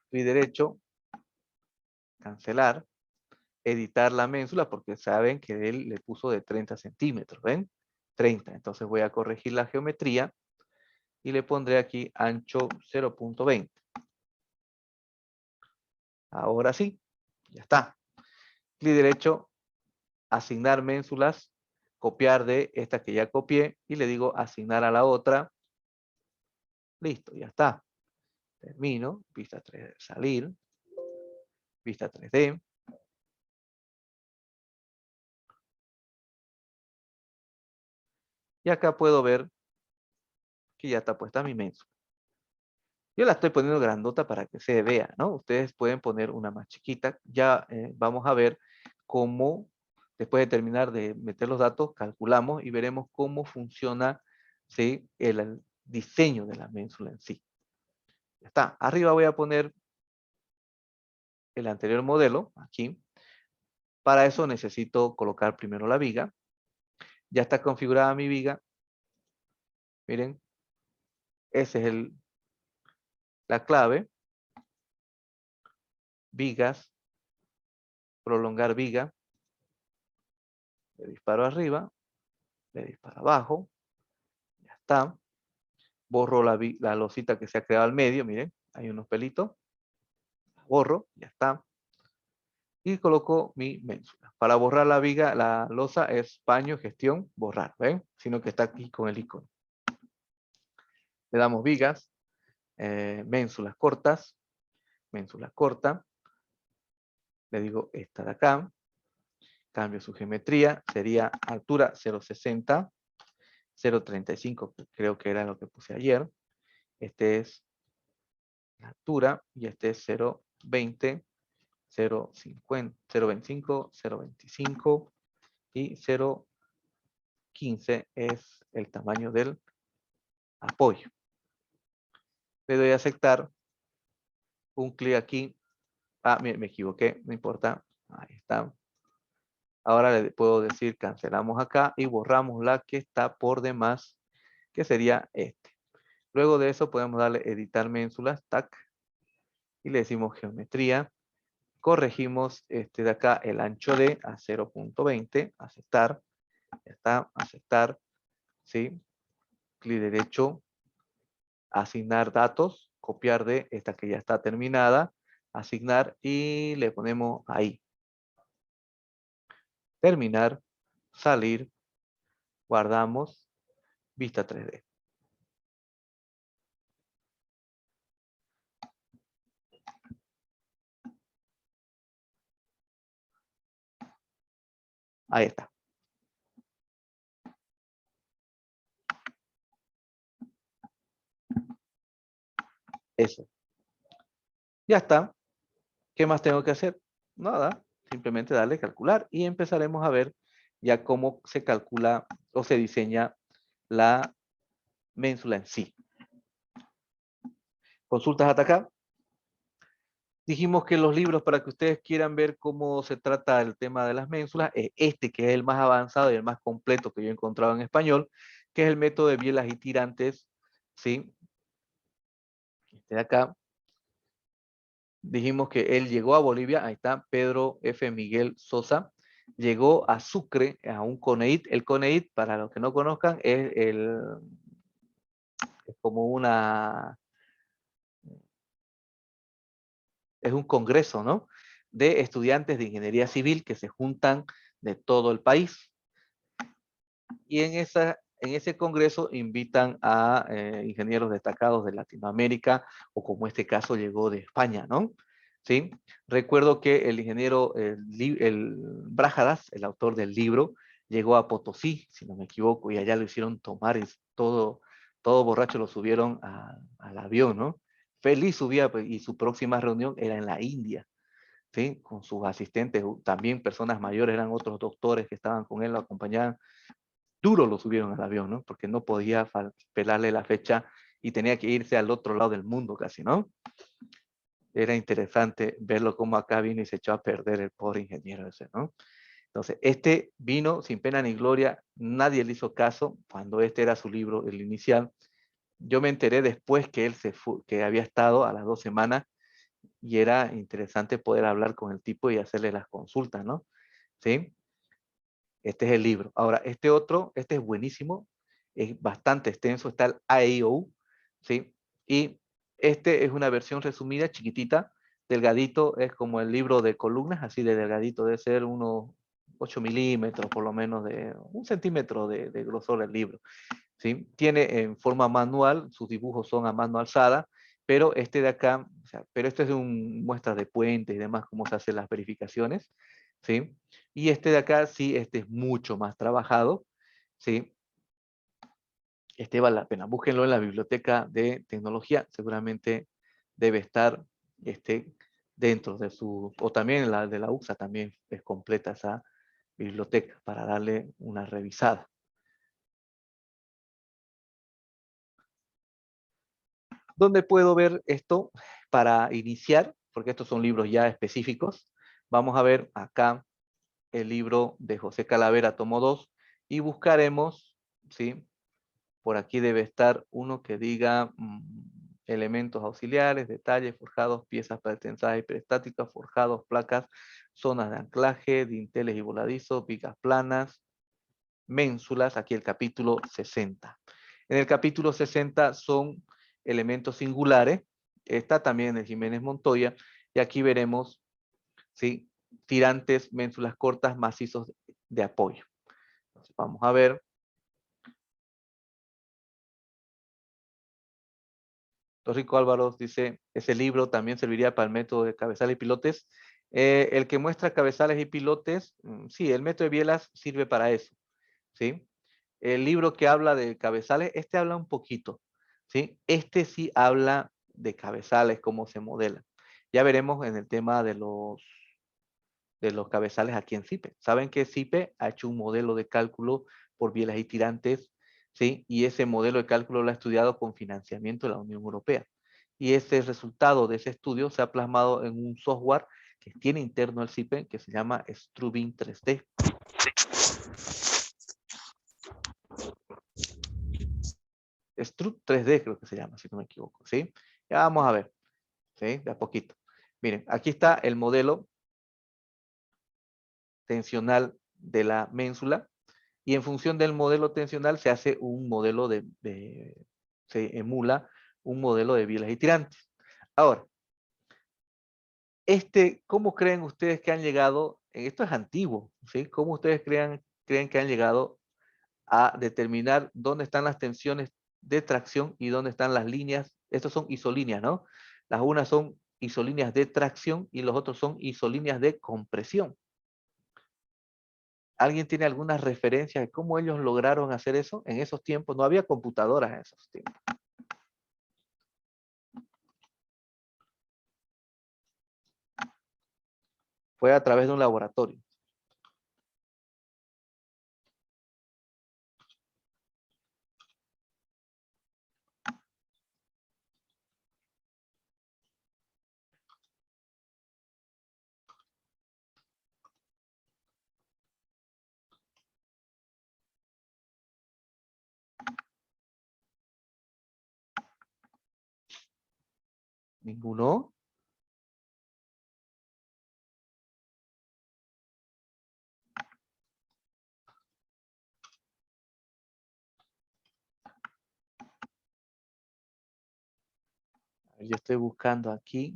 Speaker 1: Clic derecho. Cancelar. Editar la ménsula porque saben que él le puso de 30 centímetros. ¿Ven? 30. Entonces voy a corregir la geometría y le pondré aquí ancho 0.20. Ahora sí. Ya está. Clic derecho. Asignar ménsulas, copiar de esta que ya copié y le digo asignar a la otra. Listo, ya está. Termino, vista 3D, salir, vista 3D. Y acá puedo ver que ya está puesta mi ménsula. Yo la estoy poniendo grandota para que se vea, ¿no? Ustedes pueden poner una más chiquita. Ya vamos a ver cómo, después de terminar de meter los datos, calculamos y veremos cómo funciona, ¿sí?, el diseño de la ménsula en sí. Ya está. Arriba voy a poner el anterior modelo, aquí. Para eso necesito colocar primero la viga. Ya está configurada mi viga. Miren, esa es la clave. Vigas, prolongar viga. Le disparo arriba, le disparo abajo. Ya está. Borro la losita que se ha creado al medio. Miren, hay unos pelitos. La borro, ya está. Y coloco mi ménsula. Para borrar la viga, la losa es paño, gestión, borrar. ¿Ven? Sino que está aquí con el icono. Le damos vigas, ménsulas cortas, ménsula corta. Le digo esta de acá. Cambio su geometría. Sería altura 0.60, 0.35, creo que era lo que puse ayer. Este es la altura y este es 0.20, 0.50, 0.25, 0.25 y 0.15 es el tamaño del apoyo. Le doy a aceptar. Un clic aquí. Me equivoqué, no importa. Ahí está. Ahora le puedo decir cancelamos acá y borramos la que está por demás, que sería este. Luego de eso podemos darle editar ménsulas, tac, y le decimos geometría. Corregimos este de acá el ancho de a 0.20, aceptar, ya está, aceptar, ¿sí? Clic derecho, asignar datos, copiar de esta que ya está terminada, asignar y le ponemos ahí. Terminar, salir, guardamos, vista 3D. Ahí está. Eso. Ya está. ¿Qué más tengo que hacer? Nada. Simplemente darle calcular y empezaremos a ver ya cómo se calcula o se diseña la ménsula en sí. Consultas hasta acá. Dijimos que los libros, para que ustedes quieran ver cómo se trata el tema de las ménsulas, es este, que es el más avanzado y el más completo que yo he encontrado en español, que es el método de bielas y tirantes, ¿sí? Este de acá. Dijimos que él llegó a Bolivia, ahí está, Pedro F. Miguel Sosa, llegó a Sucre, a un CONEIT. El CONEIT, para los que no conozcan, es como es un congreso, ¿no? De estudiantes de ingeniería civil que se juntan de todo el país. Y en ese congreso invitan a ingenieros destacados de Latinoamérica, o como este caso llegó de España, ¿no? ¿Sí? Recuerdo que el ingeniero, el Brájadas, el autor del libro, llegó a Potosí, si no me equivoco, y allá lo hicieron tomar y todo borracho lo subieron al avión, ¿no? Feliz subía, pues, y su próxima reunión era en la India, ¿sí? Con sus asistentes, también personas mayores, eran otros doctores que estaban con él, lo acompañaban. Duro lo subieron al avión, ¿no? Porque no podía pelarle la fecha y tenía que irse al otro lado del mundo casi, ¿no? Era interesante verlo como acá vino y se echó a perder el pobre ingeniero ese, ¿no? Entonces, este vino sin pena ni gloria, nadie le hizo caso cuando este era su libro, el inicial. Yo me enteré después que él se fue, que había estado a las 2 semanas, y era interesante poder hablar con el tipo y hacerle las consultas, ¿no? ¿Sí? Este es el libro. Ahora, este otro, este es buenísimo, es bastante extenso, está el IAO, ¿sí? Y este es una versión resumida, chiquitita, delgadito, es como el libro de columnas, así de delgadito, debe ser unos 8 milímetros, por lo menos de 1 centímetro de grosor el libro, ¿sí? Tiene en forma manual, sus dibujos son a mano alzada, pero este de acá, o sea, pero este es un muestra de puentes y demás, cómo se hacen las verificaciones, ¿sí? Y este de acá, sí, este es mucho más trabajado, ¿sí? Este vale la pena. Búsquenlo en la biblioteca de tecnología, seguramente debe estar este, dentro de su, o también en la de la UXA también es completa esa biblioteca para darle una revisada. ¿Dónde puedo ver esto para iniciar? Porque estos son libros ya específicos. Vamos a ver acá el libro de José Calavera, tomo 2, y buscaremos, ¿sí? Por aquí debe estar uno que diga elementos auxiliares, detalles, forjados, piezas para tensaje hiperestáticas, forjados, placas, zonas de anclaje, dinteles y voladizos, vigas planas, ménsulas, aquí el capítulo 60. En el capítulo 60 son elementos singulares, está también el Jiménez Montoya, y aquí veremos, ¿sí? Tirantes, ménsulas cortas, macizos de apoyo. Entonces, vamos a ver. Rico Álvaros dice, ese libro también serviría para el método de cabezales y pilotes. El que muestra cabezales y pilotes, sí, el método de Bielas sirve para eso, ¿sí? El libro que habla de cabezales, este habla un poquito, ¿sí? Este sí habla de cabezales, cómo se modela. Ya veremos en el tema de los cabezales aquí en CIPE. Saben que CIPE ha hecho un modelo de cálculo por bielas y tirantes, ¿sí? Y ese modelo de cálculo lo ha estudiado con financiamiento de la Unión Europea. Y ese resultado de ese estudio se ha plasmado en un software que tiene interno el CIPE, que se llama Strubing 3D. Strub 3D creo que se llama, si no me equivoco, ¿sí? Ya vamos a ver, ¿sí? De a poquito. Miren, aquí está el modelo tensional de la ménsula, y en función del modelo tensional se hace un modelo se emula un modelo de bielas y tirantes. Ahora, ¿cómo creen ustedes que han llegado? Esto es antiguo, ¿sí? ¿Cómo ustedes creen que han llegado a determinar dónde están las tensiones de tracción y dónde están las líneas? Estos son isolíneas, ¿no? Las unas son isolíneas de tracción y los otros son isolíneas de compresión. ¿Alguien tiene alguna referencia de cómo ellos lograron hacer eso? En esos tiempos no había computadoras en esos tiempos. Fue a través de un laboratorio. ¿Ninguno? Yo estoy buscando aquí.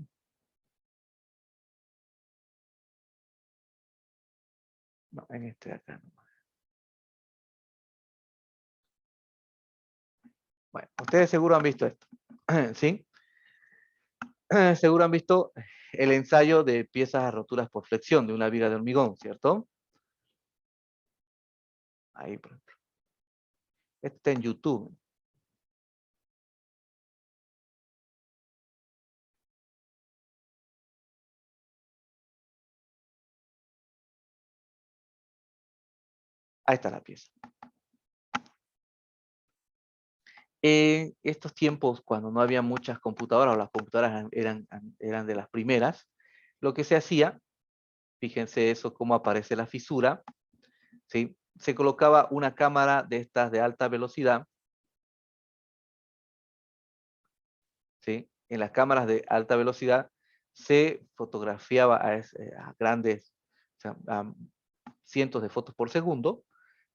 Speaker 1: No, en este de acá. No. Bueno, ustedes seguro han visto esto. ¿Sí? Seguro han visto el ensayo de piezas a roturas por flexión de una viga de hormigón, ¿cierto? Ahí, por ejemplo. Este está en YouTube. Ahí está la pieza. En estos tiempos, cuando no había muchas computadoras, o las computadoras eran de las primeras, lo que se hacía, fíjense eso, cómo aparece la fisura, ¿sí? Se colocaba una cámara de estas de alta velocidad, ¿sí? En las cámaras de alta velocidad se fotografiaba a grandes, o sea, a cientos de fotos por segundo,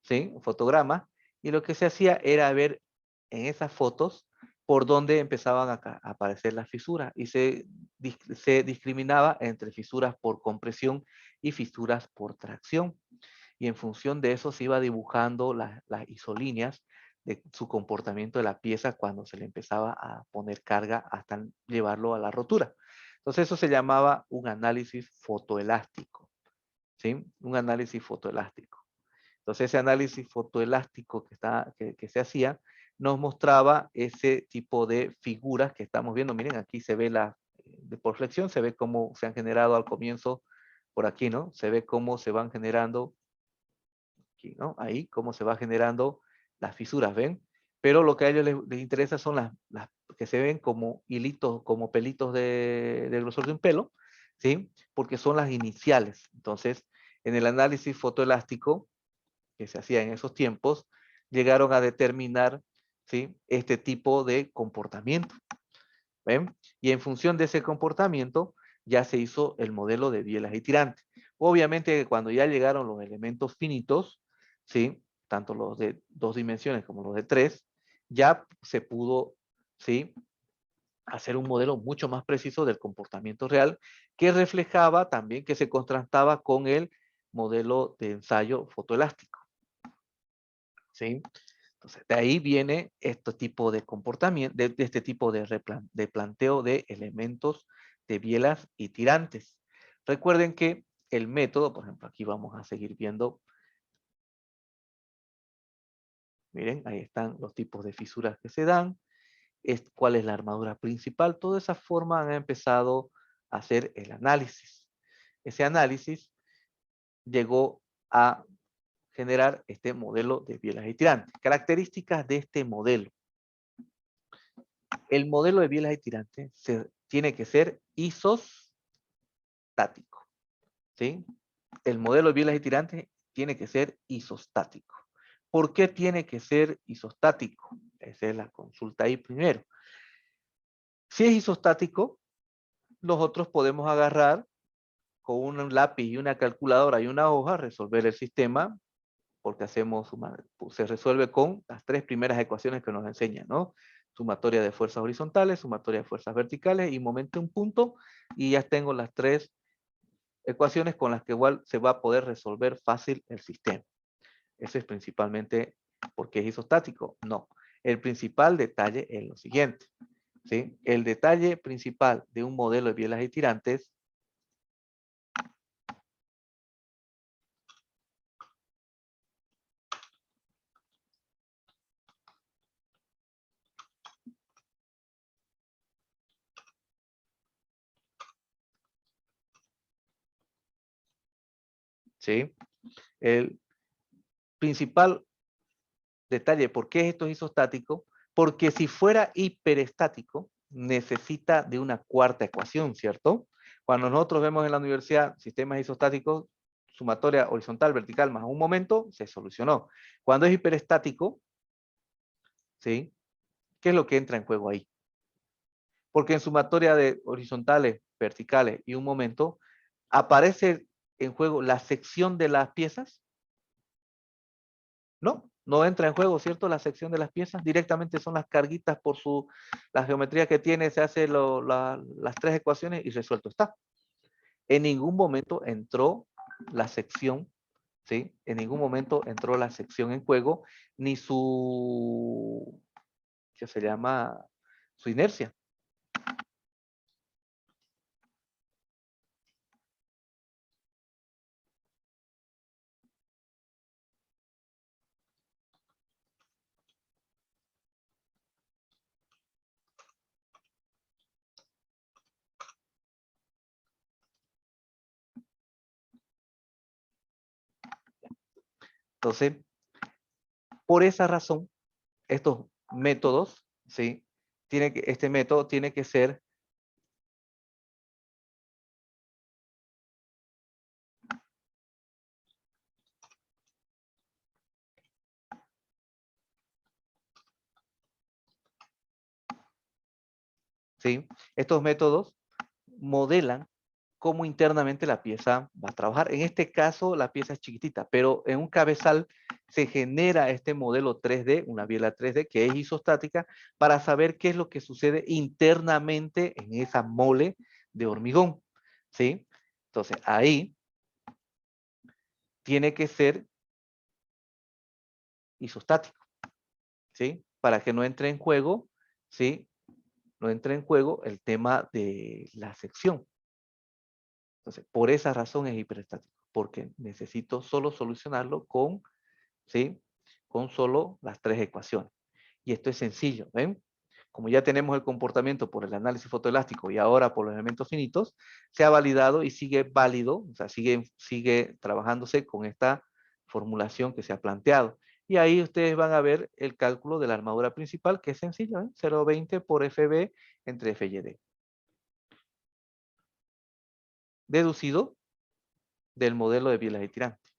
Speaker 1: ¿sí? Fotogramas, y lo que se hacía era ver en esas fotos por dónde empezaban a aparecer las fisuras y se discriminaba entre fisuras por compresión y fisuras por tracción. Y en función de eso se iba dibujando las isolíneas de su comportamiento de la pieza cuando se le empezaba a poner carga hasta llevarlo a la rotura. Entonces eso se llamaba un análisis fotoelástico, ¿sí? Un análisis fotoelástico. Entonces ese análisis fotoelástico que se hacía nos mostraba ese tipo de figuras que estamos viendo. Miren, aquí se ve por flexión, se ve cómo se han generado al comienzo, por aquí, ¿no? Se ve cómo se van generando, aquí, ¿no? Ahí, cómo se va generando las fisuras, ¿ven? Pero lo que a ellos les interesa son las que se ven como hilitos, como pelitos de grosor de un pelo, ¿sí? Porque son las iniciales. Entonces, en el análisis fotoelástico, que se hacía en esos tiempos, llegaron a determinar, ¿sí? Este tipo de comportamiento. ¿Ven? Y en función de ese comportamiento ya se hizo el modelo de bielas y tirantes. Obviamente cuando ya llegaron los elementos finitos, ¿sí? Tanto los de 2 dimensiones como los de 3, ya se pudo, ¿sí? Hacer un modelo mucho más preciso del comportamiento real que reflejaba también, que se contrastaba con el modelo de ensayo fotoelástico. ¿Sí? Entonces, de ahí viene este tipo de comportamiento, de este tipo de planteo de elementos de bielas y tirantes. Recuerden que el método, por ejemplo, aquí vamos a seguir viendo, miren, ahí están los tipos de fisuras que se dan, cuál es la armadura principal, toda esa forma han empezado a hacer el análisis. Ese análisis llegó a generar este modelo de bielas y tirantes. Características de este modelo. El modelo de bielas y tirantes tiene que ser isostático, ¿sí? El modelo de bielas y tirantes tiene que ser isostático. ¿Por qué tiene que ser isostático? Esa es la consulta ahí primero. Si es isostático, nosotros podemos agarrar con un lápiz y una calculadora y una hoja, resolver el sistema, porque se resuelve con las 3 primeras ecuaciones que nos enseñan, ¿no? Sumatoria de fuerzas horizontales, sumatoria de fuerzas verticales y momento en punto, y ya tengo las 3 ecuaciones con las que igual se va a poder resolver fácil el sistema. Ese es principalmente porque es isostático. No, el principal detalle es lo siguiente, ¿sí? El detalle principal de un modelo de bielas y tirantes ¿sí? El principal detalle, ¿por qué esto es isostático? Porque si fuera hiperestático, necesita de una cuarta ecuación, ¿cierto? Cuando nosotros vemos en la universidad sistemas isostáticos, sumatoria horizontal, vertical, más un momento, se solucionó. Cuando es hiperestático, ¿sí? ¿Qué es lo que entra en juego ahí? Porque en sumatoria de horizontales, verticales y un momento, aparece en juego la sección de las piezas. No, no entra en juego, ¿cierto? La sección de las piezas directamente son las carguitas por la geometría que tiene, se hace las tres ecuaciones y resuelto está. En ningún momento entró la sección, ¿sí? En ningún momento entró la sección en juego, ni su, ¿qué se llama? Su inercia. Entonces, por esa razón, estos métodos, ¿sí? Este método tiene que ser ¿sí? Estos métodos modelan cómo internamente la pieza va a trabajar. En este caso, la pieza es chiquitita, pero en un cabezal se genera este modelo 3D, una biela 3D que es isostática, para saber qué es lo que sucede internamente en esa mole de hormigón, ¿sí? Entonces, ahí tiene que ser isostático, ¿sí? Para que no entre en juego, ¿sí? No entre en juego el tema de la sección. Entonces, por esa razón es hiperestático, porque necesito solo solucionarlo con, ¿sí? Con solo las tres ecuaciones. Y esto es sencillo, ¿ven? Como ya tenemos el comportamiento por el análisis fotoelástico y ahora por los elementos finitos, se ha validado y sigue válido, o sea, sigue trabajándose con esta formulación que se ha planteado. Y ahí ustedes van a ver el cálculo de la armadura principal, que es sencillo, ¿eh? 0,20 por FB entre FYD. Deducido del modelo de bielas y tirantes.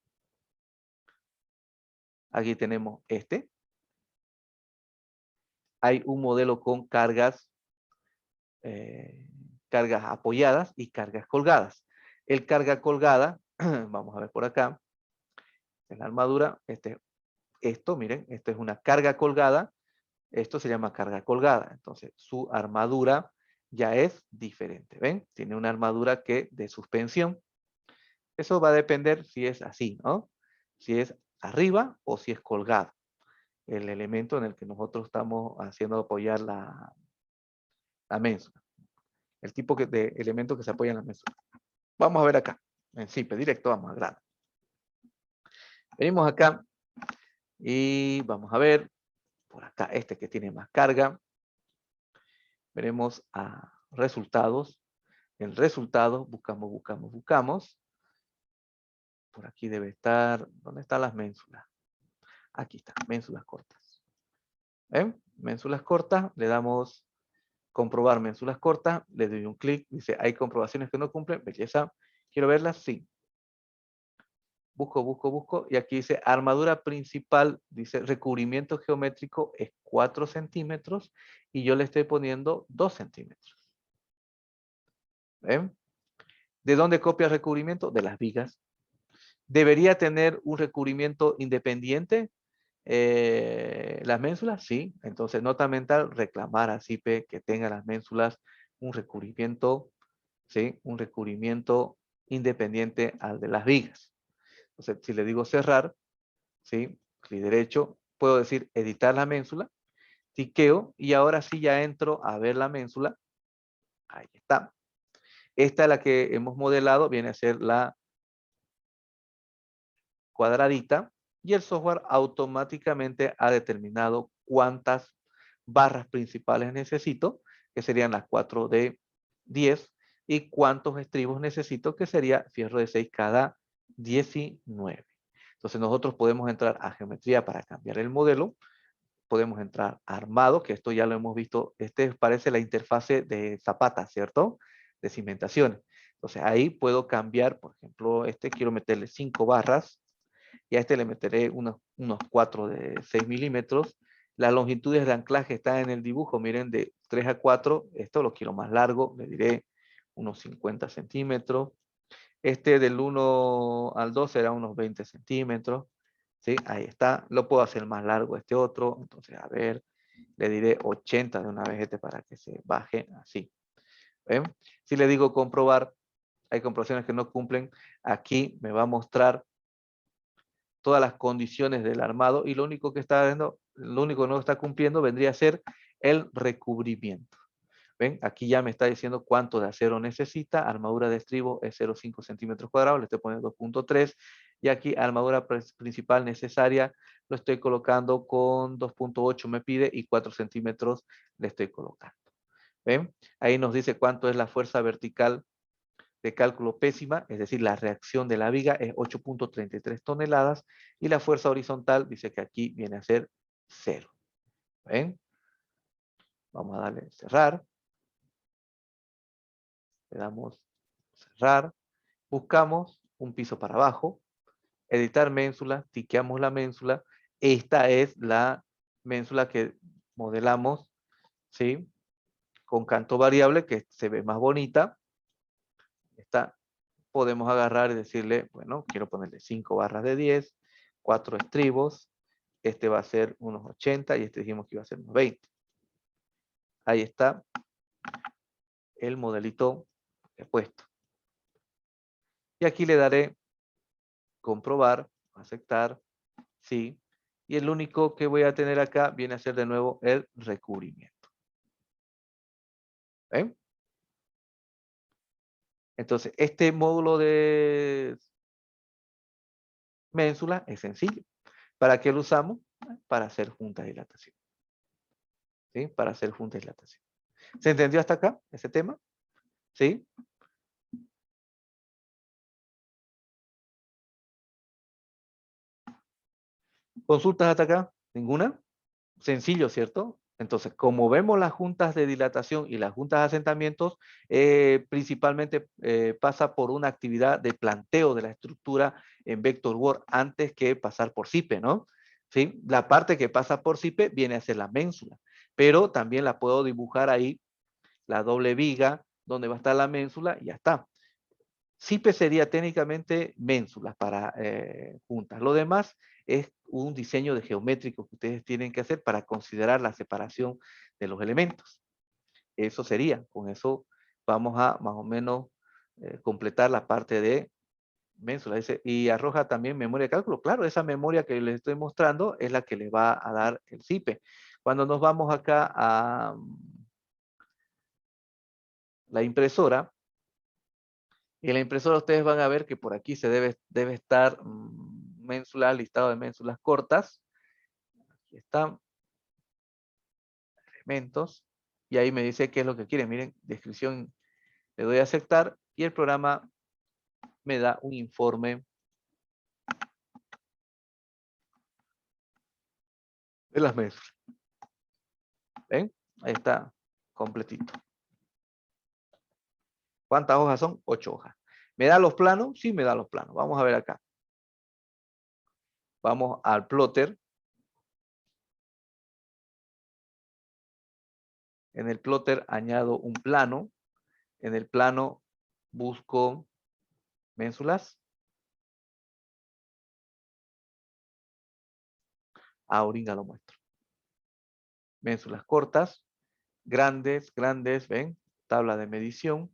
Speaker 1: Aquí tenemos este. Hay un modelo con cargas, cargas apoyadas y cargas colgadas. El carga colgada, vamos a ver por acá, en la armadura, esto, miren, esto es una carga colgada, esto se llama carga colgada. Entonces, su armadura ya es diferente, ¿ven? Tiene una armadura que de suspensión. Eso va a depender si es así, ¿no? Si es arriba o si es colgado. El elemento en el que nosotros estamos haciendo apoyar la ménsula. El tipo de elemento que se apoya en la ménsula. Vamos a ver acá. En simple, directo, vamos a grano. Venimos acá y vamos a ver por acá este que tiene más carga. Veremos a resultados. En resultados buscamos. Por aquí debe estar. ¿Dónde están las ménsulas? Aquí están, ménsulas cortas. ¿Ven? Ménsulas cortas, le damos comprobar ménsulas cortas, le doy un clic, dice, hay comprobaciones que no cumplen, belleza, quiero verlas, sí. Busco, y aquí dice, armadura principal, dice, recubrimiento geométrico es 4 centímetros, y yo le estoy poniendo 2 centímetros. ¿Ven? ¿De dónde copia el recubrimiento? De las vigas. ¿Debería tener un recubrimiento independiente? ¿Las ménsulas? Sí. Entonces, nota mental, reclamar a CIPE que tenga las ménsulas un recubrimiento, ¿sí? Un recubrimiento independiente al de las vigas. Entonces, si le digo cerrar, ¿sí? Clic derecho, puedo decir editar la ménsula, tiqueo y ahora sí ya entro a ver la ménsula. Ahí está. Esta es la que hemos modelado, viene a ser la cuadradita y el software automáticamente ha determinado cuántas barras principales necesito, que serían las 4 de 10, y cuántos estribos necesito, que sería fierro de 6 cada 19. Entonces nosotros podemos entrar a geometría para cambiar el modelo. Podemos entrar a armado, que esto ya lo hemos visto. Este parece la interfase de Zapata, ¿cierto? De cimentación. Entonces ahí puedo cambiar, por ejemplo, este quiero meterle 5 barras y a este le meteré unos 4 de 6 milímetros. Las longitudes de anclaje están en el dibujo, miren, de 3 a 4. Esto lo quiero más largo, le diré unos 50 centímetros. Este del 1 al 2 será unos 20 centímetros. ¿Sí? Ahí está. Lo puedo hacer más largo este otro. Entonces, a ver, le diré 80 de una vez este para que se baje así. ¿Ven? Si le digo comprobar, hay comprobaciones que no cumplen. Aquí me va a mostrar todas las condiciones del armado y lo único que no está cumpliendo vendría a ser el recubrimiento. ¿Ven? Aquí ya me está diciendo cuánto de acero necesita. Armadura de estribo es 0,5 centímetros cuadrados, le estoy poniendo 2,3. Y aquí armadura principal necesaria lo estoy colocando con 2,8 me pide y 4 centímetros le estoy colocando. ¿Ven? Ahí nos dice cuánto es la fuerza vertical de cálculo pésima, es decir, la reacción de la viga es 8,33 toneladas y la fuerza horizontal dice que aquí viene a ser 0. ¿Ven? Vamos a darle cerrar. Le damos cerrar. Buscamos un piso para abajo. Editar ménsula. Tiqueamos la ménsula. Esta es la ménsula que modelamos, ¿sí? Con canto variable que se ve más bonita. Esta podemos agarrar y decirle, bueno, quiero ponerle 5 barras de 10, 4 estribos. Este va a ser unos 80 y este dijimos que iba a ser unos 20. Ahí está el modelito puesto. Y aquí le daré comprobar, aceptar, sí. Y el único que voy a tener acá viene a ser de nuevo el recubrimiento. ¿Ven? Entonces, este módulo de ménsula es sencillo. ¿Para qué lo usamos? Para hacer juntas de dilatación. ¿Sí? Para hacer juntas de dilatación. ¿Se entendió hasta acá ese tema? ¿Sí? ¿Consultas hasta acá? ¿Ninguna? Sencillo, ¿cierto? Entonces, como vemos las juntas de dilatación y las juntas de asentamientos, principalmente pasa por una actividad de planteo de la estructura en Vector Work antes que pasar por SIPE, ¿no? ¿Sí? La parte que pasa por SIPE viene a ser la ménsula, pero también la puedo dibujar ahí, la doble viga, donde va a estar la ménsula y ya está. SIPE sería técnicamente ménsulas para juntas. Lo demás es un diseño de geométrico que ustedes tienen que hacer para considerar la separación de los elementos. Eso sería, con eso vamos a más o menos completar la parte de ménsula. Dice, y arroja también memoria de cálculo. Claro, esa memoria que les estoy mostrando es la que les va a dar el SIPE. Cuando nos vamos acá a la impresora, y en la impresora ustedes van a ver que por aquí se debe estar ménsula, listado de ménsulas cortas. Aquí están elementos. Y ahí me dice qué es lo que quiere. Miren, descripción, le doy a aceptar y el programa me da un informe de las ménsulas. ¿Ven? Ahí está, completito. ¿Cuántas hojas son? 8 hojas. ¿Me da los planos? Sí, me da los planos. Vamos a ver acá. Vamos al plotter. En el plotter añado un plano. En el plano busco ménsulas. Ahorita lo muestro. Ménsulas cortas, grandes, ven, tabla de medición.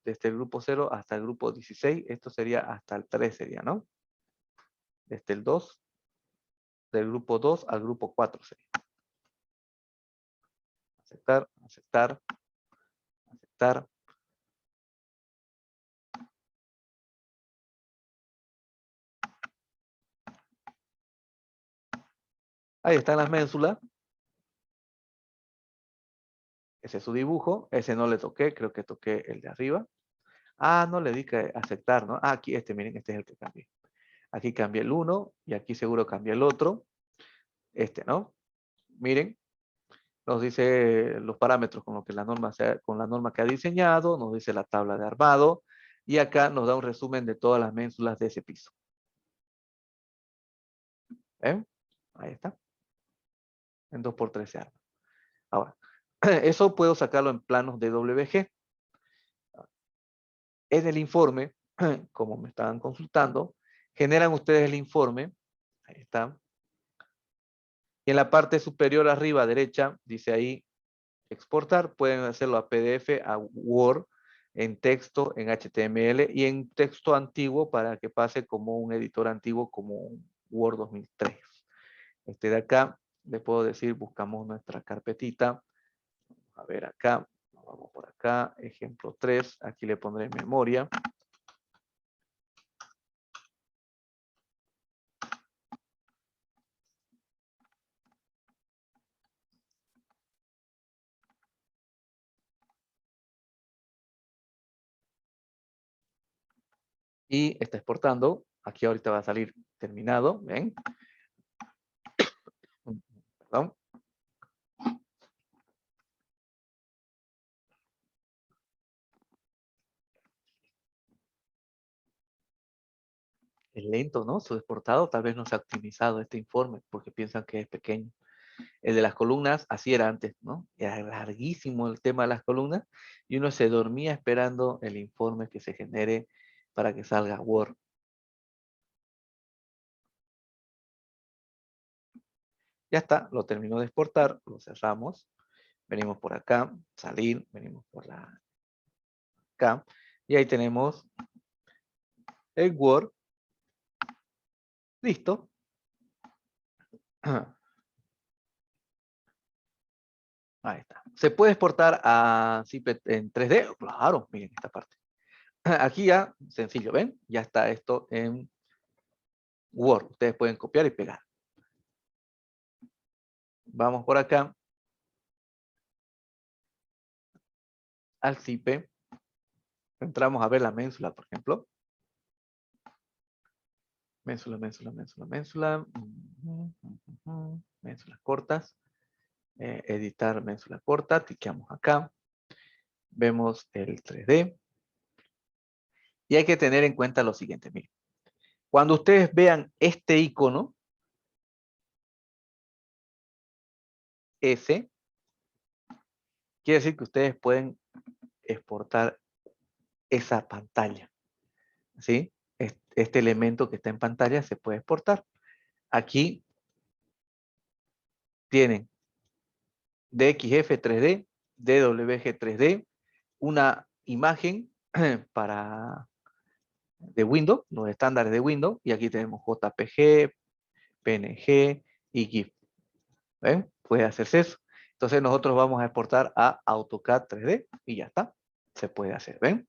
Speaker 1: Desde el grupo 0 hasta el grupo 16, esto sería hasta el 3 sería, ¿no? Desde el 2, del grupo 2 al grupo 4 sería. Aceptar, aceptar, aceptar. Ahí están las ménsulas. Ese es su dibujo. Ese no le toqué, creo que toqué el de arriba. Ah, no le di que aceptar, ¿no? Ah, aquí miren, este es el que cambié. Aquí cambié el uno y aquí seguro cambié el otro. ¿No? Miren, nos dice los parámetros con lo que con la norma que ha diseñado, nos dice la tabla de armado y acá nos da un resumen de todas las ménsulas de ese piso. ¿Ven? Ahí está. En 2x3 se arma. Ahora, eso puedo sacarlo en planos de WG. En el informe, como me estaban consultando, generan ustedes el informe. Ahí está. Y en la parte superior arriba derecha, dice ahí exportar. Pueden hacerlo a PDF, a Word, en texto, en HTML y en texto antiguo para que pase como un editor antiguo como un Word 2003. Este de acá, le puedo decir, buscamos nuestra carpetita. A ver acá, vamos por acá, ejemplo 3, aquí le pondré memoria. Y está exportando. Aquí ahorita va a salir terminado, ¿ven? Perdón. Es lento, ¿no? Su exportado tal vez no se ha optimizado este informe porque piensan que es pequeño. El de las columnas, así era antes, ¿no? Era larguísimo el tema de las columnas y uno se dormía esperando el informe que se genere para que salga Word. Ya está, lo terminó de exportar, lo cerramos. Venimos por acá, salir, venimos por acá. Y ahí tenemos el Word. Listo. Ahí está. ¿Se puede exportar a ZIP en 3D? Claro, miren esta parte. Aquí ya, sencillo, ¿ven? Ya está esto en Word. Ustedes pueden copiar y pegar. Vamos por acá al ZIP. Entramos a ver la ménsula, por ejemplo. Ménsula, ménsula, ménsula, ménsula. Ménsulas cortas. Editar ménsula corta. Tiqueamos acá. Vemos el 3D. Y hay que tener en cuenta lo siguiente. Miren. Cuando ustedes vean este icono, S, quiere decir que ustedes pueden exportar esa pantalla. ¿Sí? Este elemento que está en pantalla se puede exportar. Aquí tienen DXF 3D, DWG 3D, una imagen para de Windows, los estándares de Windows, y aquí tenemos JPG, PNG y GIF. ¿Ven? Puede hacerse eso. Entonces nosotros vamos a exportar a AutoCAD 3D y ya está. Se puede hacer, ¿ven?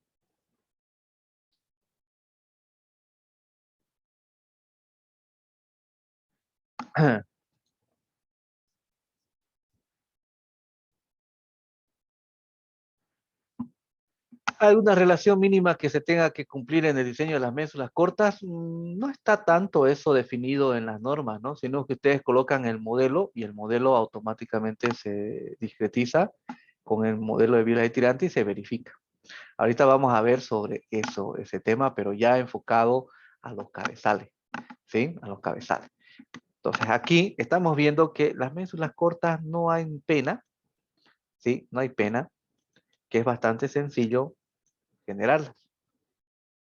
Speaker 1: ¿Alguna relación mínima que se tenga que cumplir en el diseño de las ménsulas cortas? No está tanto eso definido en las normas, ¿no? Sino que ustedes colocan el modelo y el modelo automáticamente se discretiza con el modelo de viola de tirante y se verifica. Ahorita vamos a ver sobre eso, ese tema, pero ya enfocado a los cabezales, ¿sí? A los cabezales. Entonces aquí estamos viendo que las ménsulas cortas no hay pena, ¿sí? No hay pena, que es bastante sencillo generarlas.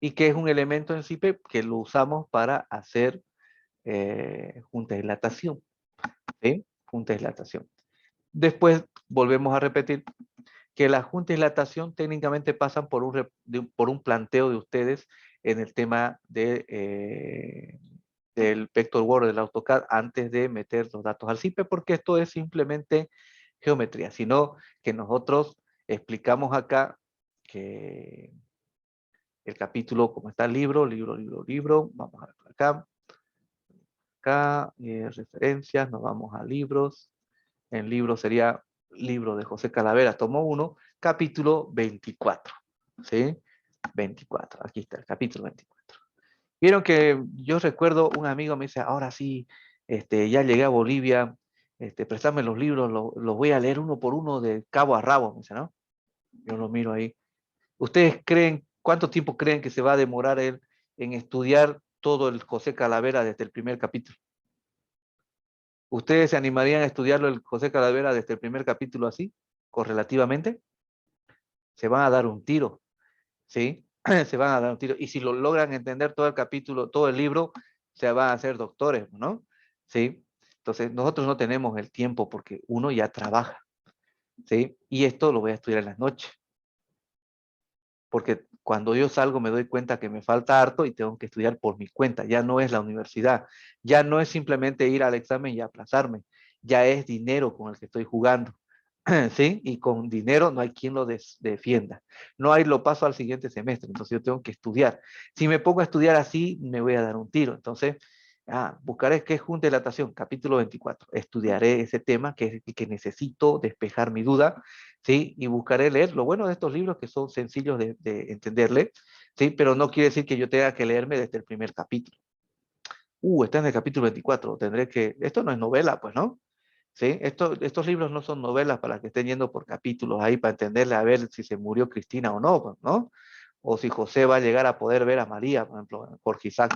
Speaker 1: Y que es un elemento en CIPE que lo usamos para hacer junta de dilatación, ¿sí? Junta de dilatación. Después volvemos a repetir que las juntas de dilatación técnicamente pasan por un planteo de ustedes en el tema del Vector World del AutoCAD antes de meter los datos al CIPE, porque esto es simplemente geometría, sino que nosotros explicamos acá que el capítulo, como está el libro, vamos a ver por acá, referencias, nos vamos a libros, en libros sería libro de José Calavera, tomo 1, capítulo 24, ¿sí? 24. Aquí está el capítulo 24. Vieron que yo recuerdo un amigo me dice, ahora sí, ya llegué a Bolivia, préstame los libros, los voy a leer uno por uno de cabo a rabo, me dice, ¿no? Yo lo miro ahí. ¿Ustedes creen, cuánto tiempo creen que se va a demorar él en estudiar todo el José Calavera desde el primer capítulo? ¿Ustedes se animarían a estudiarlo el José Calavera desde el primer capítulo así, correlativamente? Se van a dar un tiro, ¿sí? Se van a dar un tiro. Y si lo logran entender todo el capítulo, todo el libro, se van a hacer doctores, ¿no? ¿Sí? Entonces, nosotros no tenemos el tiempo porque uno ya trabaja, ¿sí? Y esto lo voy a estudiar en las noches, porque cuando yo salgo me doy cuenta que me falta harto y tengo que estudiar por mi cuenta. Ya no es la universidad, ya no es simplemente ir al examen y aplazarme, ya es dinero con el que estoy jugando. ¿Sí? Y con dinero no hay quien lo defienda. No hay lo paso al siguiente semestre, entonces yo tengo que estudiar. Si me pongo a estudiar así, me voy a dar un tiro. Entonces, buscaré qué es junta de dilatación, capítulo 24. Estudiaré ese tema que necesito despejar mi duda, ¿sí? Y buscaré leer. Lo bueno de estos libros que son sencillos de entenderle, ¿sí? Pero no quiere decir que yo tenga que leerme desde el primer capítulo. Está en el capítulo 24, tendré que... Esto no es novela, pues, ¿no? ¿Sí? Estos libros no son novelas para que estén yendo por capítulos ahí para entenderle a ver si se murió Cristina o no, pues, ¿no? O si José va a llegar a poder ver a María, por ejemplo, Jorge Isaac,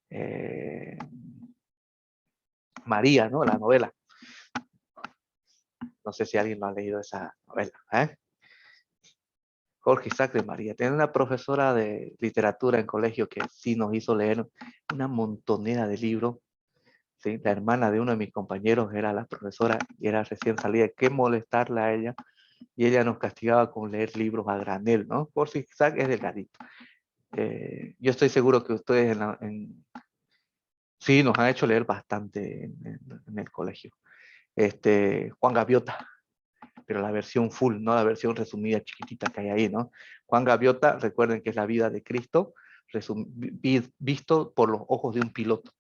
Speaker 1: eh, María, ¿no? La novela. No sé si alguien lo ha leído esa novela, ¿eh? Jorge Isaac de María. Tenía una profesora de literatura en colegio que sí nos hizo leer una montonera de libros. ¿Sí? La hermana de uno de mis compañeros era la profesora y era recién salida. Qué molestarla a ella. Y ella nos castigaba con leer libros a granel, ¿no? Por si Isaac es delgadito. Yo estoy seguro que ustedes sí nos han hecho leer bastante en el colegio. Juan Gaviota, pero la versión full, no la versión resumida chiquitita que hay ahí, ¿no? Juan Gaviota, recuerden que es la vida de Cristo, visto por los ojos de un piloto.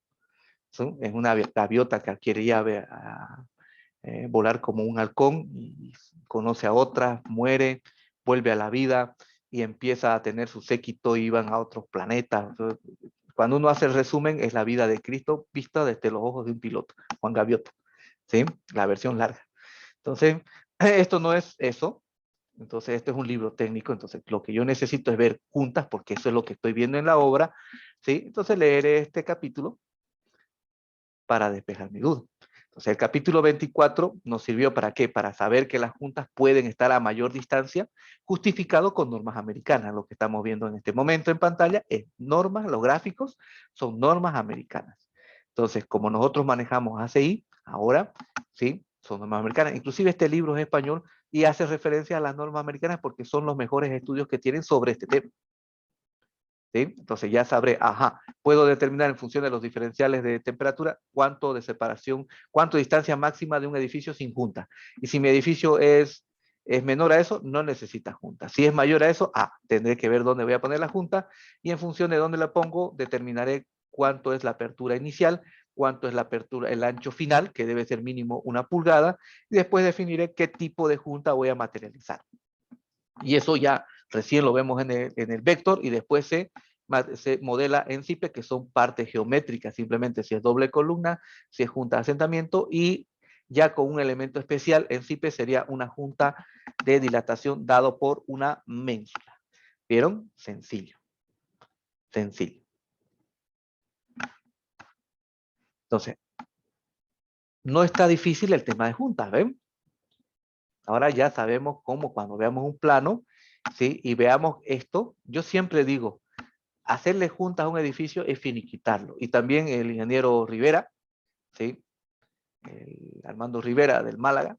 Speaker 1: ¿Sí? Es una gaviota que quería volar como un halcón y conoce a otras, muere, vuelve a la vida y empieza a tener su séquito y van a otros planetas. Entonces, cuando uno hace el resumen, es la vida de Cristo vista desde los ojos de un piloto, Juan Gaviota, ¿sí? La versión larga. Entonces, esto no es eso. Entonces, este es un libro técnico. Entonces, lo que yo necesito es ver juntas, porque eso es lo que estoy viendo en la obra, ¿sí? Entonces, leeré este capítulo para despejar mi duda. Entonces, el capítulo 24 nos sirvió para qué? Para saber que las juntas pueden estar a mayor distancia, justificado con normas americanas. Lo que estamos viendo en este momento en pantalla es normas, los gráficos son normas americanas. Entonces, como nosotros manejamos ACI, ahora, ¿sí? Son normas americanas. Inclusive este libro es español y hace referencia a las normas americanas porque son los mejores estudios que tienen sobre este tema. ¿Sí? Entonces ya sabré, puedo determinar en función de los diferenciales de temperatura cuánto de separación, cuánto distancia máxima de un edificio sin junta. Y si mi edificio es menor a eso, no necesita junta. Si es mayor a eso, tendré que ver dónde voy a poner la junta y en función de dónde la pongo, determinaré cuánto es la apertura inicial, cuánto es la apertura, el ancho final, que debe ser mínimo 1 pulgada, y después definiré qué tipo de junta voy a materializar. Y eso ya recién lo vemos en el vector y después se modela en CIPE, que son partes geométricas, simplemente si es doble columna, si es junta de asentamiento, y ya con un elemento especial en CIPE sería una junta de dilatación dado por una ménsula. ¿Vieron? Sencillo. Sencillo. Entonces, no está difícil el tema de juntas, ¿ven? Ahora ya sabemos cómo cuando veamos un plano, ¿sí? Y veamos esto, yo siempre digo, hacerle juntas a un edificio es finiquitarlo. Y también el ingeniero Rivera, ¿sí? El Armando Rivera del Málaga,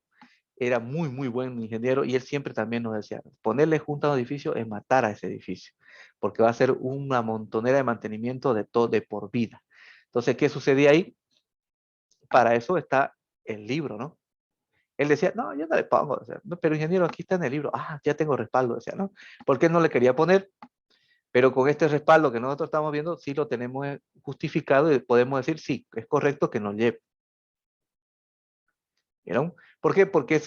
Speaker 1: era muy, muy buen ingeniero y él siempre también nos decía, ponerle juntas a un edificio es matar a ese edificio, porque va a ser una montonera de mantenimiento de todo, de por vida. Entonces, ¿qué sucedía ahí? Para eso está el libro, ¿no? Él decía, no, yo no le pongo, o sea, no, pero ingeniero, aquí está en el libro, ya tengo respaldo, decía, ¿no? ¿Por qué no le quería poner? Pero con este respaldo que nosotros estamos viendo, sí lo tenemos justificado y podemos decir, sí, es correcto que nos lleve. ¿Vieron? ¿Por qué? Porque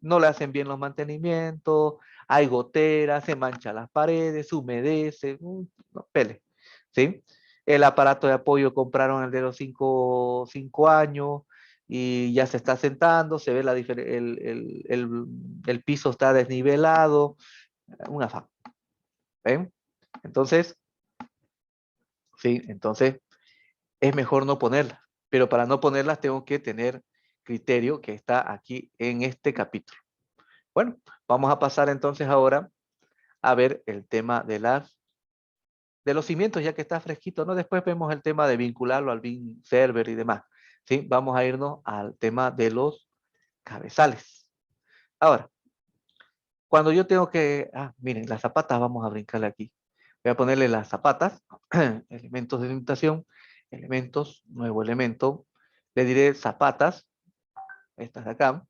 Speaker 1: no le hacen bien los mantenimientos, hay goteras, se mancha las paredes, se humedece, no, pele, ¿sí? El aparato de apoyo compraron el de los 5 años y ya se está sentando, se ve el piso está desnivelado, un afán, ¿ven? Entonces, sí, entonces es mejor no ponerlas, pero para no ponerlas tengo que tener criterio que está aquí en este capítulo. Bueno, vamos a pasar entonces ahora a ver el tema de los cimientos, ya que está fresquito, ¿no? Después vemos el tema de vincularlo al BIM server y demás, ¿sí? Vamos a irnos al tema de los cabezales. Ahora, cuando yo tengo que, miren, las zapatas, vamos a brincarle aquí. Voy a ponerle las zapatas, elementos de limitación, elementos, nuevo elemento. Le diré zapatas, estas de acá.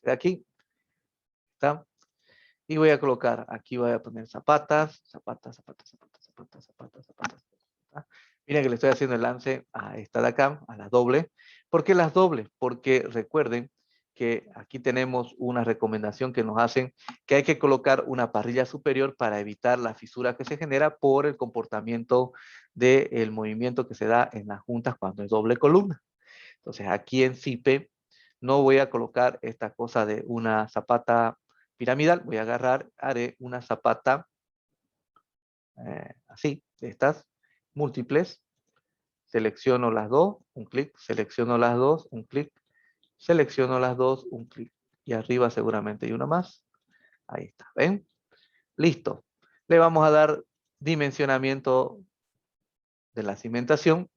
Speaker 1: De aquí, ¿está? Y voy a colocar, aquí voy a poner zapatas, zapatas, zapatas, zapatas, zapatas, zapatas, zapatas. ¿Tá? Miren que le estoy haciendo el lance a esta de acá, a la doble. ¿Por qué las dobles? Porque recuerden que aquí tenemos una recomendación que nos hacen que hay que colocar una parrilla superior para evitar la fisura que se genera por el comportamiento del movimiento que se da en las juntas cuando es doble columna. Entonces aquí en CIPE no voy a colocar esta cosa de una zapata piramidal, voy a agarrar, haré una zapata así, de estas múltiples, selecciono las dos, un clic, selecciono las dos, un clic, selecciono las dos, un clic, y arriba seguramente hay una más, ahí está, ¿ven? Listo, le vamos a dar dimensionamiento de la cimentación.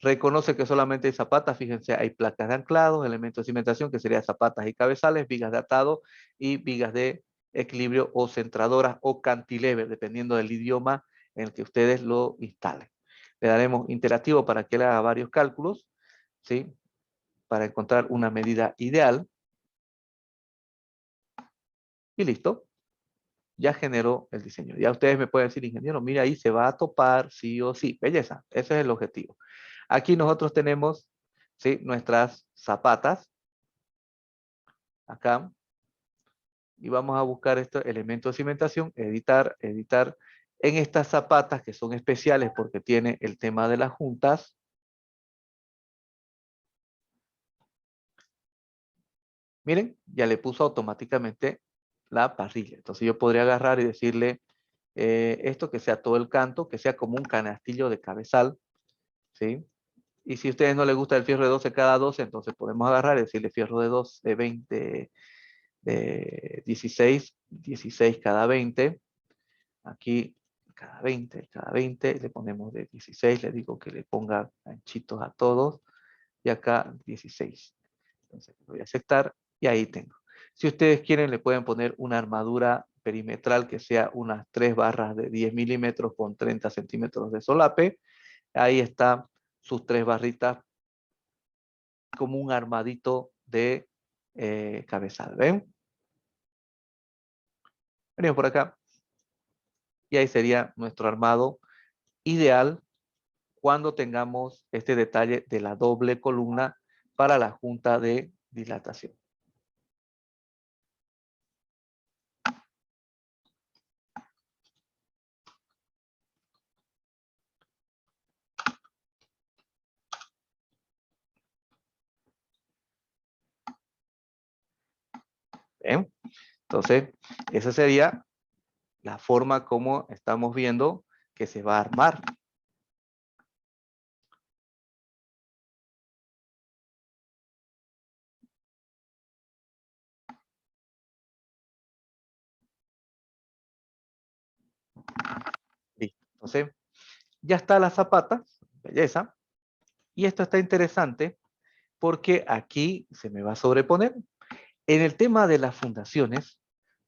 Speaker 1: Reconoce que solamente hay zapatas, fíjense, hay placas de anclados, elementos de cimentación que serían zapatas y cabezales, vigas de atado y vigas de equilibrio o centradoras o cantilever, dependiendo del idioma en el que ustedes lo instalen. Le daremos interactivo para que le haga varios cálculos, ¿sí? Para encontrar una medida ideal. Y listo, ya generó el diseño. Ya ustedes me pueden decir, ingeniero, mira, ahí se va a topar sí o sí. Belleza, ese es el objetivo. Aquí nosotros tenemos, ¿sí? Nuestras zapatas, acá, y vamos a buscar estos elementos de cimentación, editar, editar. En estas zapatas que son especiales porque tiene el tema de las juntas, miren, ya le puso automáticamente la parrilla. Entonces yo podría agarrar y decirle esto que sea todo el canto, que sea como un canastillo de cabezal, ¿sí? Y si a ustedes no les gusta el fierro de 12 cada 12, entonces podemos agarrar y decirle fierro de 2 de 20, de 16, 16 cada 20. Aquí cada 20, le ponemos de 16, le digo que le ponga anchitos a todos, y acá 16. Entonces voy a aceptar y ahí tengo. Si ustedes quieren, le pueden poner una armadura perimetral que sea unas 3 barras de 10 milímetros con 30 centímetros de solape. Ahí están sus 3 barritas como un armadito de cabezal. ¿Ven? Venimos por acá y ahí sería nuestro armado ideal cuando tengamos este detalle de la doble columna para la junta de dilatación. ¿Ven? Entonces, esa sería la forma como estamos viendo que se va a armar. Listo. Entonces, ya está la zapata, belleza. Y esto está interesante porque aquí se me va a sobreponer. En el tema de las fundaciones,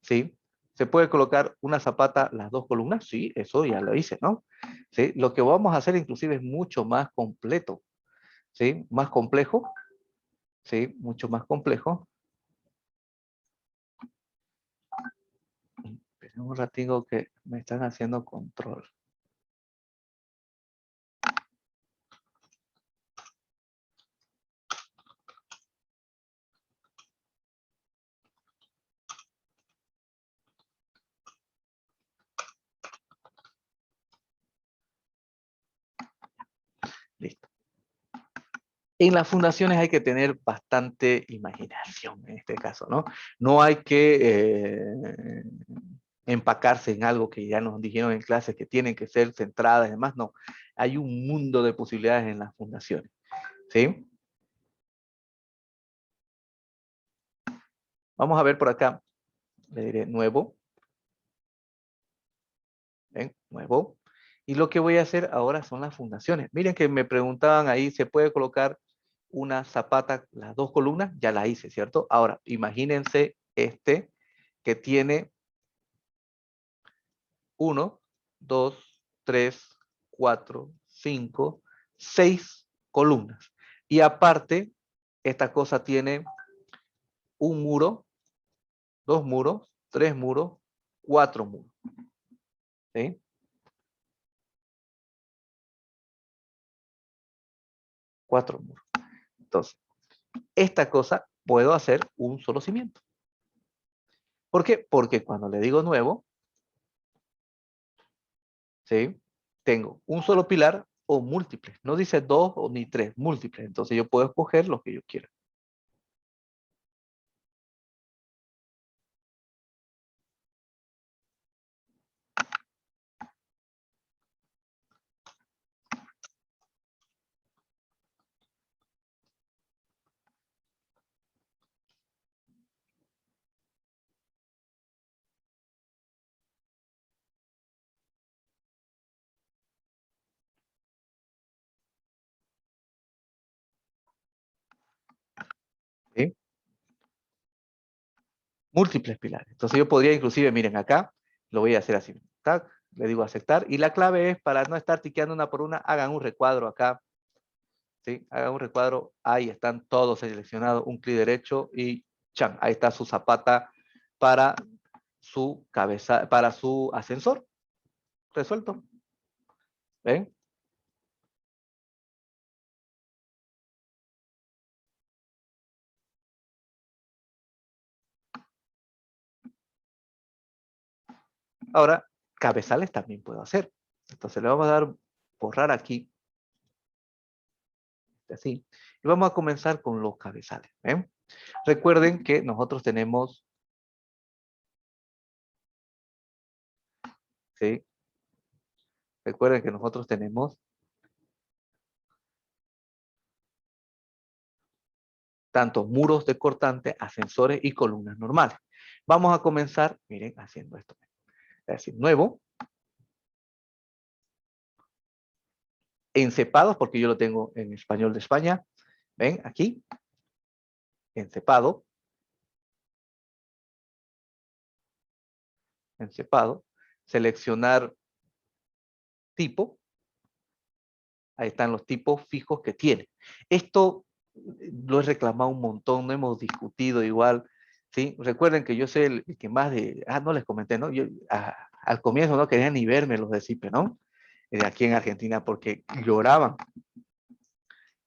Speaker 1: ¿sí? ¿Se puede colocar una zapata, las dos columnas? Sí, eso ya lo hice, ¿no? ¿Sí? Lo que vamos a hacer inclusive es mucho más completo, ¿sí? Más complejo, ¿sí? Mucho más complejo. Un ratito que me están haciendo control. Listo. En las fundaciones hay que tener bastante imaginación en este caso, ¿no? No hay que empacarse en algo que ya nos dijeron en clase que tienen que ser centradas y demás, no. Hay un mundo de posibilidades en las fundaciones, ¿sí? Vamos a ver por acá, le diré nuevo, ¿ven? Nuevo. Y lo que voy a hacer ahora son las fundaciones. Miren que me preguntaban ahí, ¿se puede colocar una zapata, las dos columnas? Ya la hice, ¿cierto? Ahora, imagínense este que tiene 1, 2, 3, 4, 5, 6 columnas. Y aparte, esta cosa tiene un muro, dos muros, tres muros, cuatro muros. ¿Sí? Cuatro muros. Entonces, esta cosa puedo hacer un solo cimiento. ¿Por qué? Porque cuando le digo nuevo, ¿sí? Tengo un solo pilar o múltiples. No dice dos o ni tres, múltiples. Entonces yo puedo escoger lo que yo quiera. ¿Sí? Múltiples pilares. Entonces yo podría inclusive, miren acá, lo voy a hacer así. ¿Tac? Le digo aceptar. Y la clave es, para no estar tiqueando una por una, hagan un recuadro acá. ¿Sí? Hagan un recuadro. Ahí están todos seleccionados. Un clic derecho y chan, ahí está su zapata para su cabeza, para su ascensor. Resuelto. ¿Ven? Ahora, cabezales también puedo hacer. Entonces le vamos a dar borrar aquí, así. Y vamos a comenzar con los cabezales. ¿Ven? Recuerden que nosotros tenemos, ¿sí? Recuerden que nosotros tenemos tanto muros de cortante, ascensores y columnas normales. Vamos a comenzar, miren, haciendo esto. Es decir, nuevo, encepados, porque yo lo tengo en español de España. Ven, aquí, encepado, encepado, seleccionar tipo, ahí están los tipos fijos que tiene. Esto lo he reclamado un montón, no hemos discutido igual, ¿sí? Recuerden que yo soy el que más de, no les comenté, ¿no? Yo al comienzo no querían ni verme los de CIPE, ¿no? De aquí en Argentina, porque lloraban.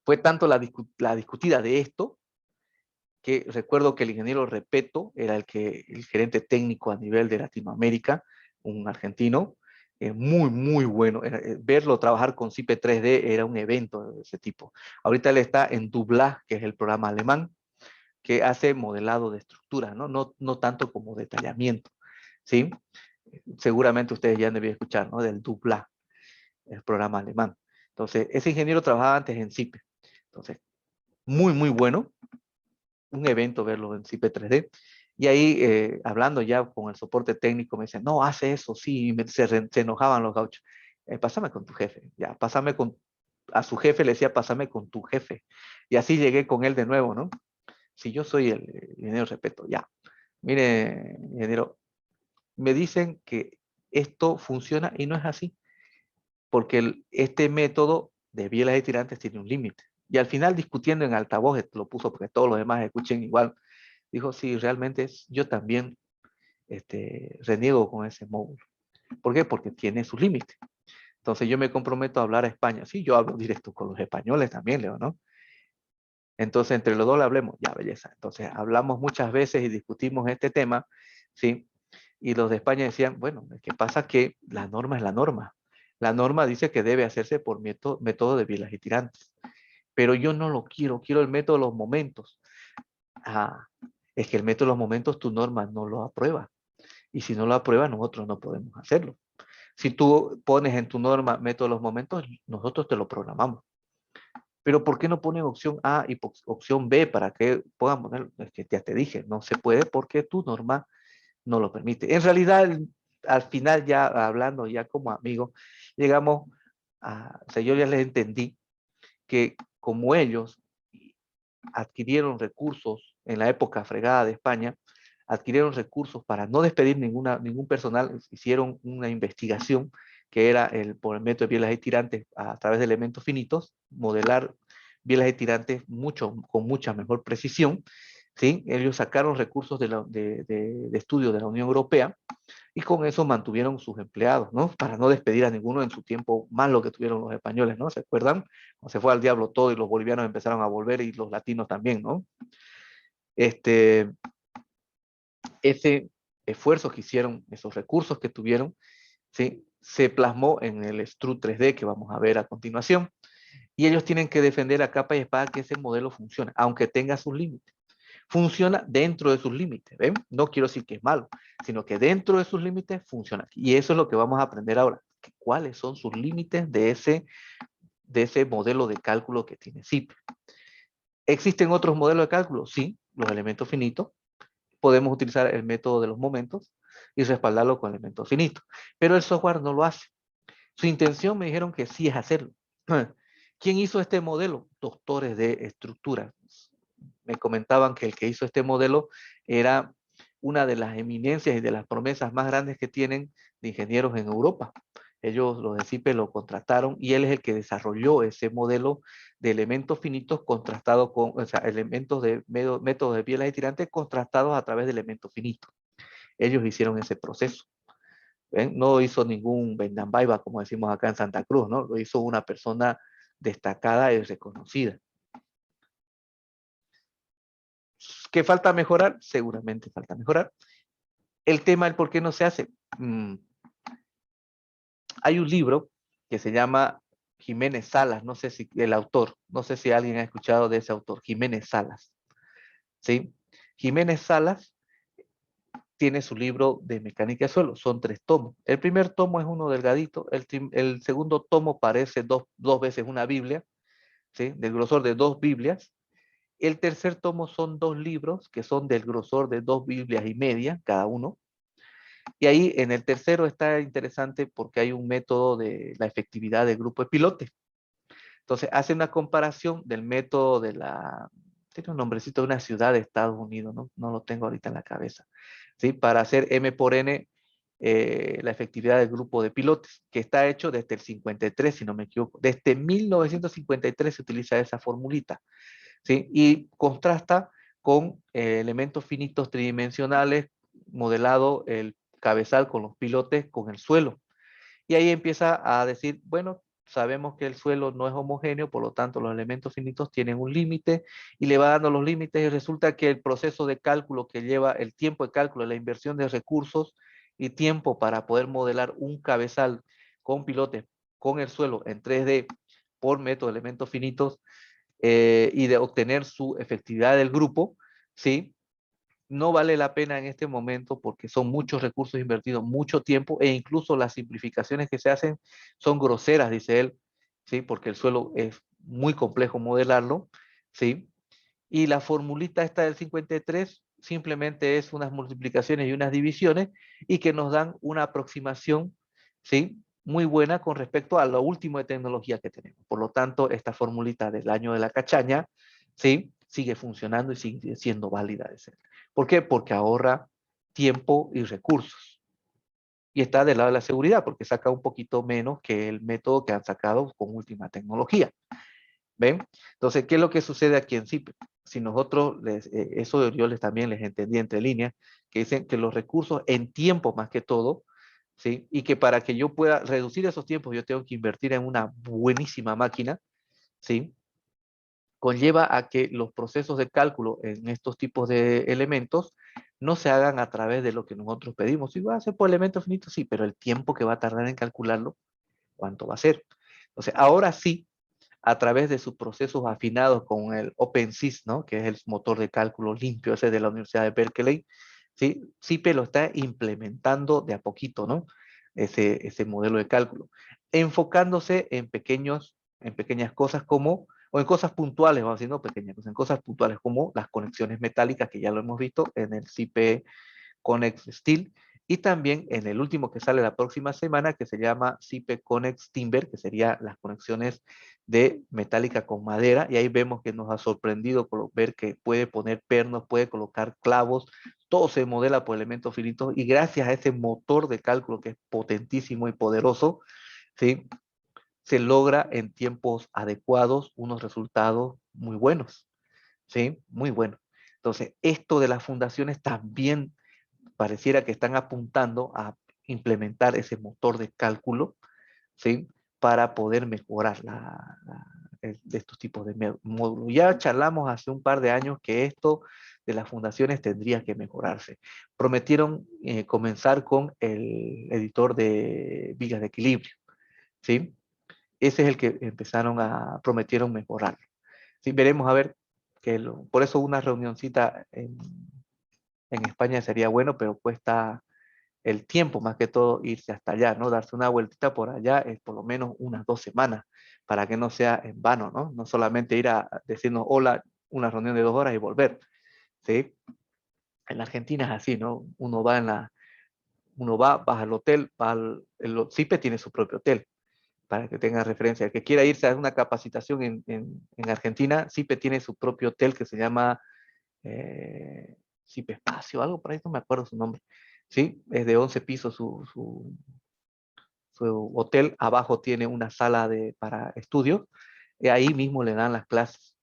Speaker 1: Fue tanto la discutida de esto, que recuerdo que el ingeniero Repeto era el gerente técnico a nivel de Latinoamérica, un argentino, muy, muy bueno. Verlo trabajar con CIPE 3D era un evento de ese tipo. Ahorita él está en Dublaj, que es el programa alemán, que hace modelado de estructura, ¿no? No tanto como detallamiento, ¿sí? Seguramente ustedes ya han debido escuchar, ¿no? Del Dublaj, el programa alemán. Entonces, ese ingeniero trabajaba antes en CIPE. Entonces, muy, muy bueno. Un evento verlo en CIPE 3D. Y ahí, hablando ya con el soporte técnico, me dicen, no, hace eso, sí, y se enojaban los gauchos. Pásame con tu jefe, ya, pásame con, a su jefe le decía, pásame con tu jefe. Y así llegué con él de nuevo, ¿no? Si yo soy el ingeniero Repeto, ya. Mire, ingeniero, me dicen que esto funciona y no es así, porque este método de bielas y tirantes tiene un límite. Y al final, discutiendo en altavoz, lo puso porque todos los demás escuchen igual, dijo, sí, realmente yo también reniego con ese módulo. ¿Por qué? Porque tiene sus límites. Entonces yo me comprometo a hablar a España. Sí, yo hablo directo con los españoles también, Leo, ¿no? Entonces entre los dos le hablemos, ya, belleza. Entonces hablamos muchas veces y discutimos este tema, ¿sí? Y los de España decían, bueno, ¿qué pasa? Que la norma es la norma. La norma dice que debe hacerse por método de bilas y tirantes. Pero yo no lo quiero, quiero el método de los momentos. Ah, es que el método de los momentos tu norma no lo aprueba. Y si no lo aprueba, nosotros no podemos hacerlo. Si tú pones en tu norma método de los momentos, nosotros te lo programamos. Pero ¿por qué no ponen opción A y opción B para que puedan poner? Es que ya te dije, no se puede porque tu norma no lo permite. En realidad, al final ya hablando ya como amigos, llegamos o sea, yo ya les entendí que como ellos adquirieron recursos en la época fregada de España, adquirieron recursos para no despedir ningún personal, hicieron una investigación que era por el método de bielas y tirantes a través de elementos finitos, modelar bielas y tirantes con mucha mejor precisión. ¿Sí? Ellos sacaron recursos de estudio de la Unión Europea y con eso mantuvieron sus empleados, ¿no? Para no despedir a ninguno en su tiempo malo que tuvieron los españoles, ¿no? ¿Se acuerdan? Cuando se fue al diablo todo y los bolivianos empezaron a volver y los latinos también, ¿no? Ese esfuerzo que hicieron, esos recursos que tuvieron, ¿sí? Se plasmó en el Strut 3D que vamos a ver a continuación. Y ellos tienen que defender a capa y espada que ese modelo funcione, aunque tenga sus límites. Funciona dentro de sus límites, ¿ven? No quiero decir que es malo, sino que dentro de sus límites funciona. Y eso es lo que vamos a aprender ahora. ¿Cuáles son sus límites de ese modelo de cálculo que tiene CIP? ¿Existen otros modelos de cálculo? Sí, los elementos finitos. Podemos utilizar el método de los momentos y respaldarlo con elementos finitos. Pero el software no lo hace. Su intención me dijeron que sí es hacerlo. ¿Quién hizo este modelo? Doctores de estructura. Me comentaban que el que hizo este modelo era una de las eminencias y de las promesas más grandes que tienen de ingenieros en Europa. Ellos, los de CIPE, lo contrataron y él es el que desarrolló ese modelo de elementos finitos contrastados con, o sea, elementos de métodos de bielas y tirantes contrastados a través de elementos finitos. Ellos hicieron ese proceso. ¿Ven? No hizo ningún Vendambaiba, como decimos acá en Santa Cruz, ¿no? Lo hizo una persona destacada y reconocida. ¿Qué falta mejorar? Seguramente falta mejorar. El tema del por qué no se hace. Hay un libro que se llama Jiménez Salas, no sé si el autor, no sé si alguien ha escuchado de ese autor, Jiménez Salas. ¿Sí? Jiménez Salas tiene su libro de mecánica de suelo, son 3 tomos. El primer tomo es uno delgadito, el segundo tomo parece dos veces una Biblia, ¿sí? Del grosor de 2 Biblias. El tercer tomo son 2 libros que son del grosor de 2 Biblias y media cada uno. Y ahí en el tercero está interesante porque hay un método de la efectividad del grupo de pilotes. Entonces hace una comparación del método tiene un nombrecito de una ciudad de Estados Unidos, no lo tengo ahorita en la cabeza, ¿sí? Para hacer M por N la efectividad del grupo de pilotes, que está hecho desde el 53, si no me equivoco. Desde 1953 se utiliza esa formulita, ¿sí? Y contrasta con elementos finitos tridimensionales, modelado el cabezal con los pilotes con el suelo. Y ahí empieza a decir, bueno, sabemos que el suelo no es homogéneo, por lo tanto los elementos finitos tienen un límite y le va dando los límites y resulta que el proceso de cálculo que lleva el tiempo de cálculo, la inversión de recursos y tiempo para poder modelar un cabezal con pilotes con el suelo en 3D por método de elementos finitos y de obtener su efectividad del grupo, ¿sí? No vale la pena en este momento porque son muchos recursos invertidos, mucho tiempo e incluso las simplificaciones que se hacen son groseras, dice él, ¿sí? Porque el suelo es muy complejo modelarlo, ¿sí? Y la formulita esta del 53 simplemente es unas multiplicaciones y unas divisiones y que nos dan una aproximación, ¿sí? Muy buena con respecto a lo último de tecnología que tenemos. Por lo tanto, esta formulita del año de la cachaña, ¿sí? Sigue funcionando y sigue siendo válida de ser. ¿Por qué? Porque ahorra tiempo y recursos. Y está del lado de la seguridad, porque saca un poquito menos que el método que han sacado con última tecnología. ¿Ven? Entonces, ¿qué es lo que sucede aquí en CIPE? Si nosotros, eso yo también les entendí entre líneas, que dicen que los recursos en tiempo más que todo, ¿sí? Y que para que yo pueda reducir esos tiempos, yo tengo que invertir en una buenísima máquina, ¿sí? Conlleva a que los procesos de cálculo en estos tipos de elementos no se hagan a través de lo que nosotros pedimos. Si va a ser por elementos finitos, sí, pero el tiempo que va a tardar en calcularlo, ¿cuánto va a ser? Entonces, ahora sí, a través de sus procesos afinados con el OpenSys, ¿no? Que es el motor de cálculo limpio ese de la Universidad de Berkeley, ¿sí? CIPE lo está implementando de a poquito, ¿no? Ese modelo de cálculo, enfocándose en pequeñas cosas como, o en cosas puntuales, vamos a decir, no pequeñas, en cosas puntuales como las conexiones metálicas, que ya lo hemos visto en el CIPE Connex Steel, y también en el último que sale la próxima semana, que se llama CIPE Connex Timber, que sería las conexiones de metálica con madera, y ahí vemos que nos ha sorprendido ver que puede poner pernos, puede colocar clavos, todo se modela por elementos finitos, y gracias a ese motor de cálculo que es potentísimo y poderoso, ¿sí? Se logra en tiempos adecuados unos resultados muy buenos, ¿sí? Muy buenos. Entonces, esto de las fundaciones también pareciera que están apuntando a implementar ese motor de cálculo, ¿sí? Para poder mejorar de estos tipos de módulos. Ya charlamos hace un par de años que esto de las fundaciones tendría que mejorarse. Prometieron comenzar con el editor de vigas de equilibrio, ¿sí? Ese es el que prometieron mejorar. Sí, veremos a ver, por eso una reunioncita en España sería bueno, pero cuesta el tiempo más que todo irse hasta allá, ¿no? Darse una vueltita por allá es por lo menos unas 2 semanas, para que no sea en vano, ¿no? No solamente ir a decirnos hola, una reunión de 2 horas y volver, ¿sí? En la Argentina es así, ¿no? Uno va, vas al hotel, el CIPE tiene su propio hotel, para que tenga referencia. El que quiera irse a una capacitación en Argentina, CIPE tiene su propio hotel que se llama CIPE Espacio, algo por ahí, no me acuerdo su nombre. ¿Sí? Es de 11 pisos su hotel. Abajo tiene una sala para estudios. Y ahí mismo le dan las clases.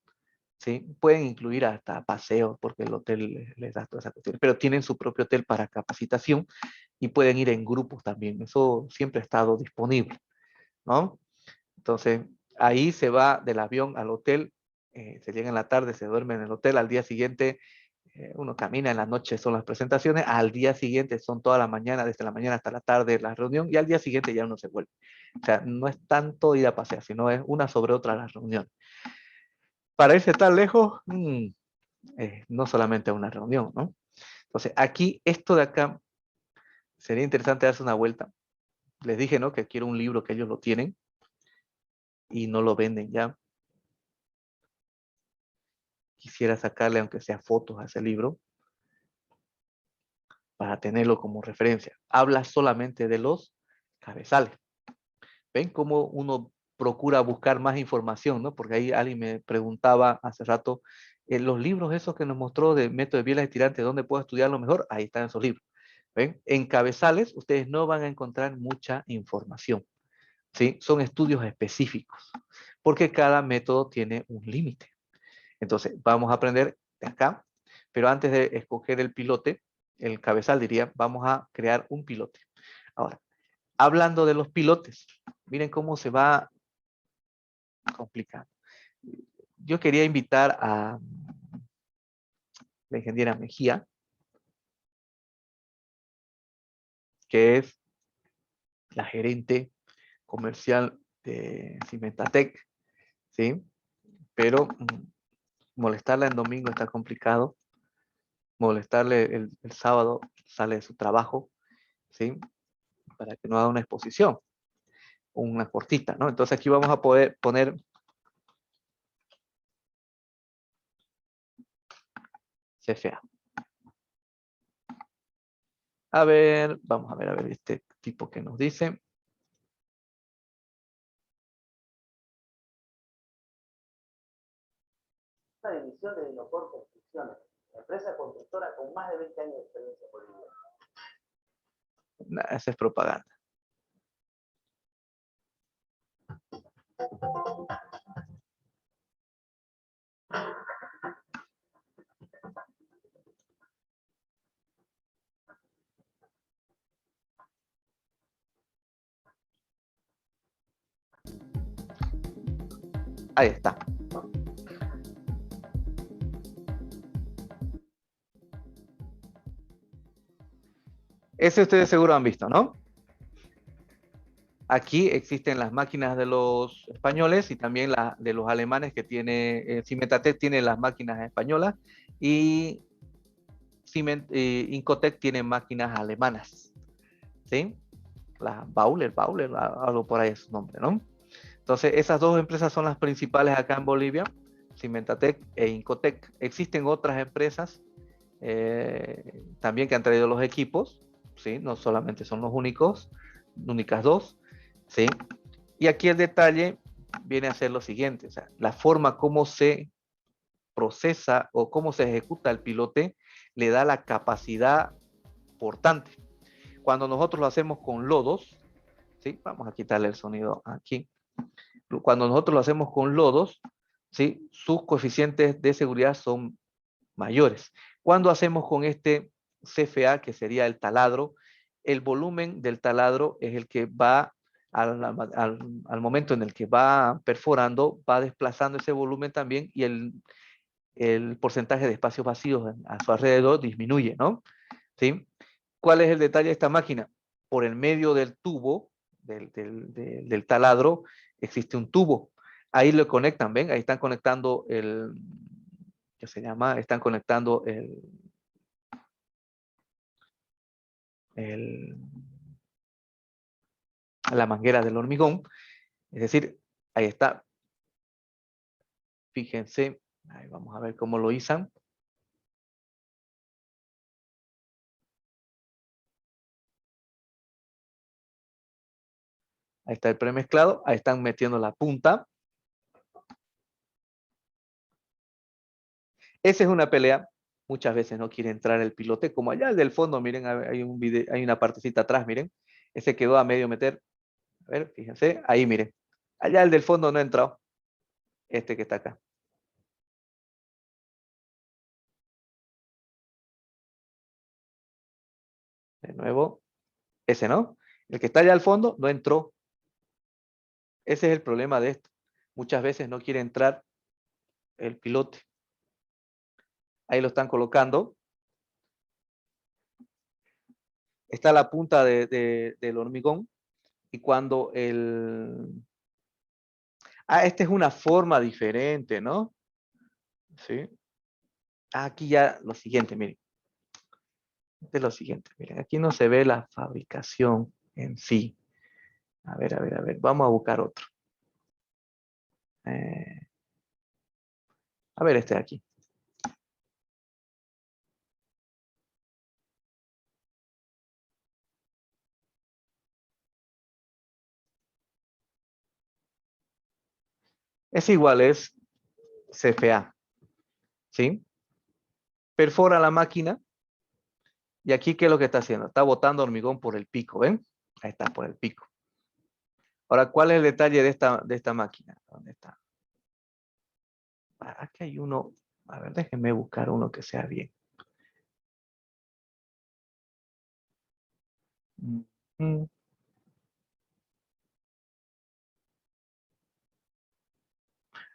Speaker 1: ¿Sí? Pueden incluir hasta paseos porque el hotel les da toda esa cuestión. Pero tienen su propio hotel para capacitación y pueden ir en grupos también. Eso siempre ha estado disponible, ¿no? Entonces, ahí se va del avión al hotel, se llega en la tarde, se duerme en el hotel, al día siguiente uno camina, en la noche son las presentaciones, al día siguiente son toda la mañana, desde la mañana hasta la tarde la reunión, y al día siguiente ya uno se vuelve. O sea, no es tanto ir a pasear, sino es una sobre otra la reunión. Para irse tan lejos, no solamente una reunión, ¿no? Entonces, aquí, esto de acá, sería interesante darse una vuelta. Les dije, ¿no? Que quiero un libro que ellos lo tienen y no lo venden ya. Quisiera sacarle, aunque sea fotos a ese libro, para tenerlo como referencia. Habla solamente de los cabezales. ¿Ven cómo uno procura buscar más información, ¿no? Porque ahí alguien me preguntaba hace rato, los libros esos que nos mostró de método de bielas estirantes, ¿dónde puedo estudiarlo mejor? Ahí están esos libros. ¿Ven? En cabezales ustedes no van a encontrar mucha información, ¿sí? Son estudios específicos, porque cada método tiene un límite. Entonces, vamos a aprender de acá, pero antes de escoger el pilote, el cabezal diría, vamos a crear un pilote. Ahora, hablando de los pilotes, miren cómo se va complicando. Yo quería invitar a la ingeniera Mejía, que es la gerente comercial de Cimentatec, ¿sí? Pero molestarla en domingo está complicado, molestarle el sábado sale de su trabajo, ¿sí? Para que no haga una exposición, una cortita, ¿no? Entonces aquí vamos a poder poner CFA. A ver, vamos a ver este tipo que nos dice.
Speaker 2: Una división de Dinocor Construcciones, empresa constructora con más de 20 años de experiencia en Bolivia.
Speaker 1: Nah, esa es propaganda. Ahí está. Ese ustedes seguro han visto, ¿no? Aquí existen las máquinas de los españoles y también las de los alemanes que tiene, Cimentatec tiene las máquinas españolas y Incotec tiene máquinas alemanas, ¿sí? Las Bauler, algo por ahí es su nombre, ¿no? Entonces, esas dos empresas son las principales acá en Bolivia, Cimentatec e Incotec. Existen otras empresas también que han traído los equipos, ¿sí? No solamente son los únicas dos, ¿sí? Y aquí el detalle viene a ser lo siguiente, o sea, la forma como se procesa o cómo se ejecuta el pilote le da la capacidad portante. Cuando nosotros lo hacemos con lodos, ¿sí? Vamos a quitarle el sonido aquí. Cuando nosotros lo hacemos con lodos, ¿sí? Sus coeficientes de seguridad son mayores. Cuando hacemos con este CFA, que sería el taladro, el volumen del taladro es el que va al momento en el que va perforando, va desplazando ese volumen también y el porcentaje de espacios vacíos a su alrededor disminuye, ¿no? ¿Sí? ¿Cuál es el detalle de esta máquina? Por el medio del tubo, del taladro, existe un tubo. Ahí lo conectan, ¿ven? Ahí están conectando ¿qué se llama? Están conectando el, la manguera del hormigón. Es decir, ahí está. Fíjense, ahí vamos a ver cómo lo izan. Ahí está el premezclado, ahí están metiendo la punta. Esa es una pelea. Muchas veces no quiere entrar el pilote, como allá del fondo, miren, hay un video, hay una partecita atrás, miren. Ese quedó a medio meter. A ver, fíjense, ahí miren. Allá el del fondo no ha entrado. Este que está acá. De nuevo, ese no. El que está allá al fondo no entró. Ese es el problema de esto. Muchas veces no quiere entrar el pilote. Ahí lo están colocando. Está la punta del hormigón y cuando esta es una forma diferente, ¿no? Sí. Aquí ya lo siguiente, miren. Este es lo siguiente, miren. Aquí no se ve la fabricación en sí. A ver, a ver, a ver. Vamos a buscar otro. Eh, a ver este de aquí. Es igual, es CFA, ¿sí? Perfora la máquina y aquí, ¿qué es lo que está haciendo? Está botando hormigón por el pico, ¿ven? Ahí está, por el pico. Ahora, ¿cuál es el detalle de esta máquina? ¿Dónde está? Aquí hay uno. A ver, déjenme buscar uno que sea bien.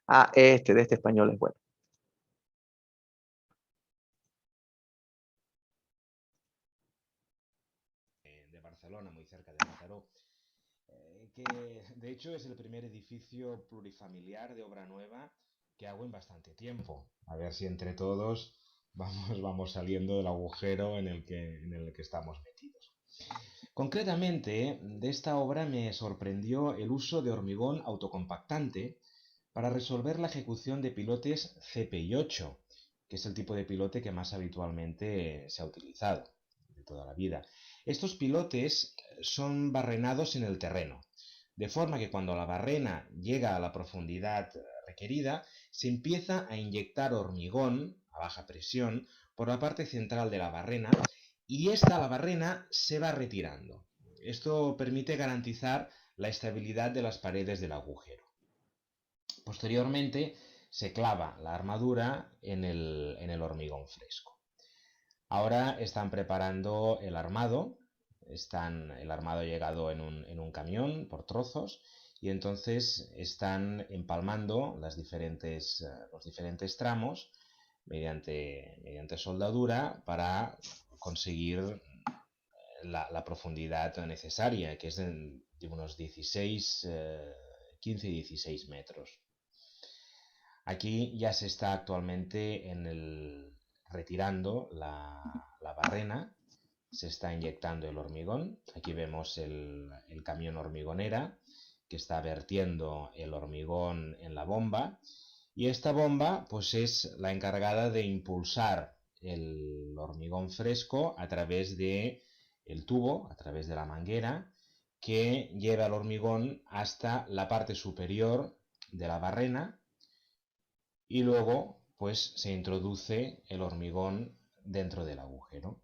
Speaker 1: De este español es bueno.
Speaker 3: De Barcelona, muy cerca de Mataró, que de hecho es el primer edificio plurifamiliar de obra nueva que hago en bastante tiempo. A ver si entre todos vamos saliendo del agujero en el que estamos metidos. Concretamente, de esta obra me sorprendió el uso de hormigón autocompactante para resolver la ejecución de pilotes CPI-8, que es el tipo de pilote que más habitualmente se ha utilizado de toda la vida. Estos pilotes son barrenados en el terreno, de forma que cuando la barrena llega a la profundidad requerida, se empieza a inyectar hormigón a baja presión por la parte central de la barrena y la barrena, se va retirando. Esto permite garantizar la estabilidad de las paredes del agujero. Posteriormente, se clava la armadura en el hormigón fresco. Ahora están preparando el armado. El armado ha llegado en un camión por trozos y entonces están empalmando los diferentes tramos mediante soldadura para conseguir la profundidad necesaria, que es de unos 15 y 16 metros. Aquí ya se está actualmente retirando la barrena, se está inyectando el hormigón. Aquí vemos el camión hormigonera que está vertiendo el hormigón en la bomba, y esta bomba pues es la encargada de impulsar el hormigón fresco a través de el tubo, a través de la manguera, que lleva el hormigón hasta la parte superior de la barrena, y luego pues se introduce el hormigón dentro del agujero.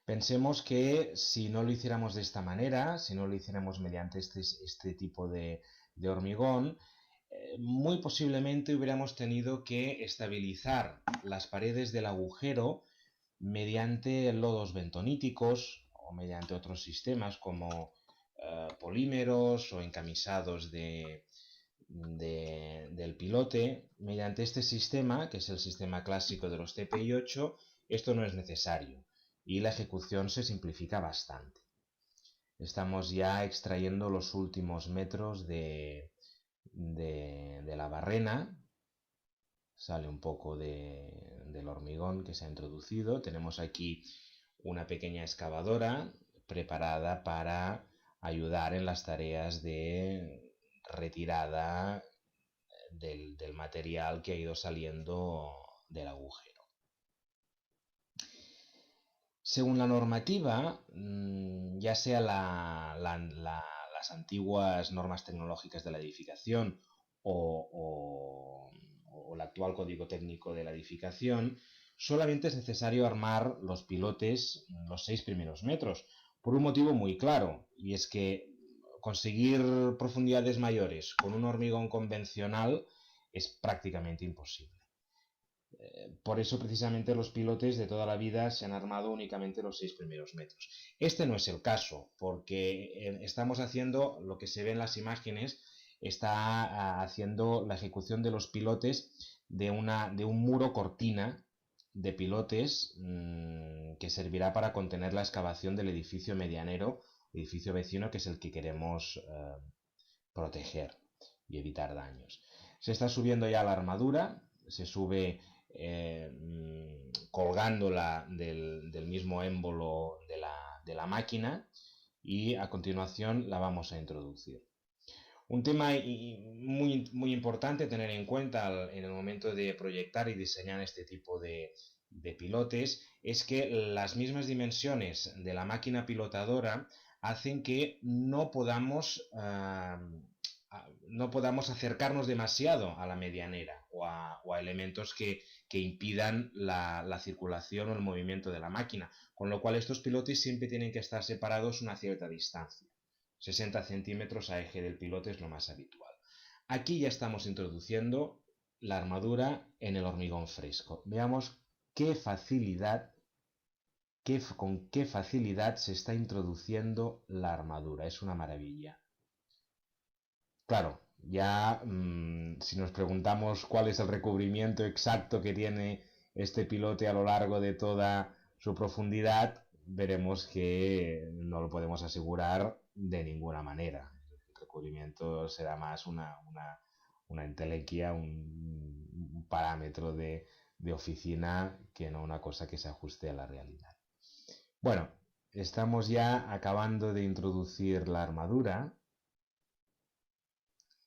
Speaker 3: Pensemos que si no lo hiciéramos de esta manera, si no lo hiciéramos mediante este tipo de hormigón, muy posiblemente hubiéramos tenido que estabilizar las paredes del agujero mediante lodos bentoníticos o mediante otros sistemas como polímeros o encamisados del pilote. Mediante este sistema, que es el sistema clásico de los TPI 8, esto no es necesario y la ejecución se simplifica bastante. Estamos ya extrayendo los últimos metros de la barrena. Sale un poco del hormigón que se ha introducido. Tenemos aquí una pequeña excavadora preparada para ayudar en las tareas de retirada del material que ha ido saliendo del agujero. Según la normativa, ya sea las antiguas normas tecnológicas de la edificación o el actual código técnico de la edificación, solamente es necesario armar los pilotes los 6 primeros metros, por un motivo muy claro, y es que conseguir profundidades mayores con un hormigón convencional es prácticamente imposible. Por eso precisamente los pilotes de toda la vida se han armado únicamente los 6 primeros metros. Este no es el caso, porque estamos haciendo lo que se ve en las imágenes, está haciendo la ejecución de los pilotes de un muro cortina de pilotes que servirá para contener la excavación del edificio medianero, edificio vecino, que es el que queremos proteger y evitar daños. Se está subiendo ya la armadura, se sube colgándola del mismo émbolo de la máquina, y a continuación la vamos a introducir. Un tema muy importante tener en cuenta en el momento de proyectar y diseñar este tipo de pilotes es que las mismas dimensiones de la máquina pilotadora hacen que no podamos acercarnos demasiado a la medianera o a elementos que impidan la circulación o el movimiento de la máquina, con lo cual estos pilotes siempre tienen que estar separados una cierta distancia. 60 centímetros a eje del pilote es lo más habitual. Aquí ya estamos introduciendo la armadura en el hormigón fresco. Veamos con qué facilidad se está introduciendo la armadura. Es una maravilla. Claro, ya si nos preguntamos cuál es el recubrimiento exacto que tiene este pilote a lo largo de toda su profundidad, veremos que no lo podemos asegurar de ninguna manera. El recubrimiento será más una entelequia, un parámetro de oficina, que no una cosa que se ajuste a la realidad. Bueno, estamos ya acabando de introducir la armadura.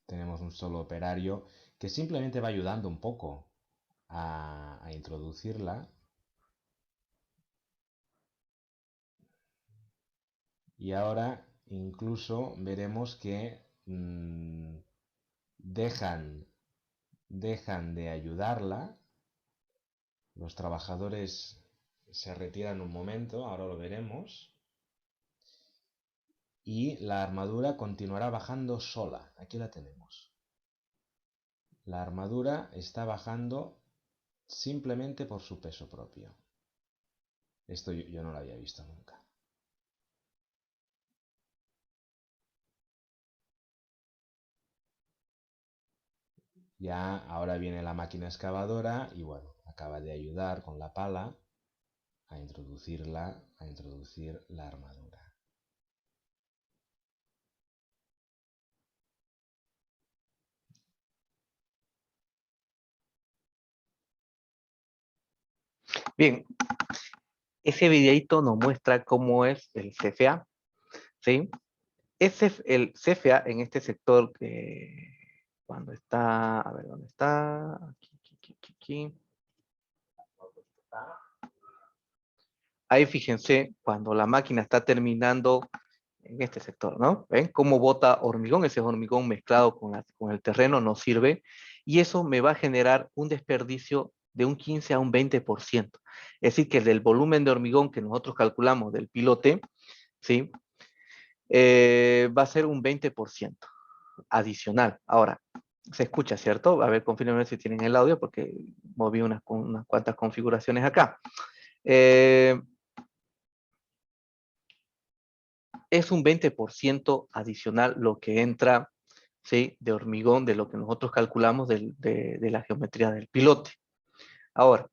Speaker 3: Tenemos un solo operario que simplemente va ayudando un poco a introducirla. Y ahora incluso veremos que dejan de ayudarla. Los trabajadores se retiran un momento, ahora lo veremos. Y la armadura continuará bajando sola. Aquí la tenemos. La armadura está bajando simplemente por su peso propio. Esto yo no lo había visto nunca. Ya ahora viene la máquina excavadora y bueno, acaba de ayudar con la pala a introducir la armadura.
Speaker 1: Bien, ese videito nos muestra cómo es el CFA, ¿sí? El CFA en este sector, cuando está, a ver, ¿dónde está? Aquí. Ahí fíjense, cuando la máquina está terminando en este sector, ¿no? ¿Ven cómo bota hormigón? Ese hormigón mezclado con el terreno no sirve, y eso me va a generar un desperdicio de un 15 a un 20%. Es decir, que del volumen de hormigón que nosotros calculamos del pilote, ¿sí? Va a ser un 20% adicional. Ahora, se escucha, ¿cierto? A ver, confírmenme si tienen el audio, porque moví unas cuantas configuraciones acá. Es un 20% adicional lo que entra, ¿sí? De hormigón, de lo que nosotros calculamos de la geometría del pilote. Ahora,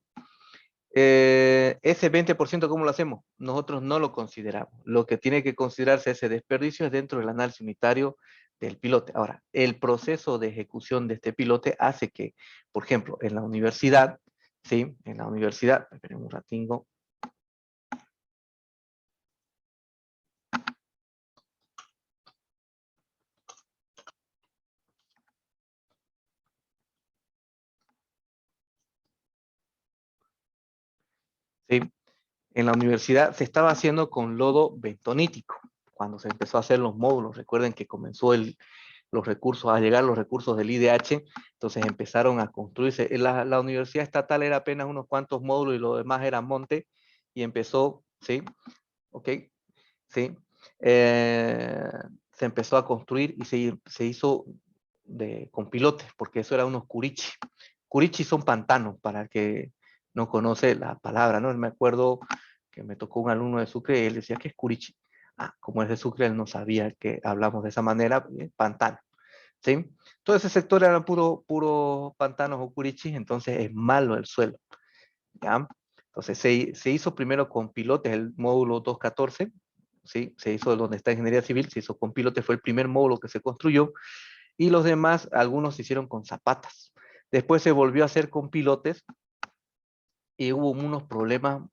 Speaker 1: ese 20%, ¿cómo lo hacemos? Nosotros no lo consideramos. Lo que tiene que considerarse ese desperdicio es dentro del análisis unitario del pilote. Ahora, el proceso de ejecución de este pilote hace que, por ejemplo, en la universidad, ¿sí? En la universidad, esperen un ratingo. ¿Sí? En la universidad se estaba haciendo con lodo bentonítico. Cuando se empezó a hacer los módulos, recuerden que comenzó los recursos, a llegar los recursos del IDH, entonces empezaron a construirse. La universidad estatal era apenas unos cuantos módulos y lo demás era monte, y empezó, ¿sí? ¿Ok? ¿Sí? Eh, Se empezó a construir y se hizo con pilotes, porque eso era unos curichi. Curichi son pantanos, para el que no conoce la palabra, ¿no? Me acuerdo que me tocó un alumno de Sucre y él decía, ¿qué es curichi? Ah, como es de Sucre, él no sabía que hablamos de esa manera, pantano, ¿sí? Todo ese sector era puro pantanos o curichis, entonces es malo el suelo, ¿ya? Entonces se hizo primero con pilotes, el módulo 214, ¿sí? Se hizo donde está Ingeniería Civil, se hizo con pilotes, fue el primer módulo que se construyó, y los demás, algunos se hicieron con zapatas. Después se volvió a hacer con pilotes y hubo unos problemas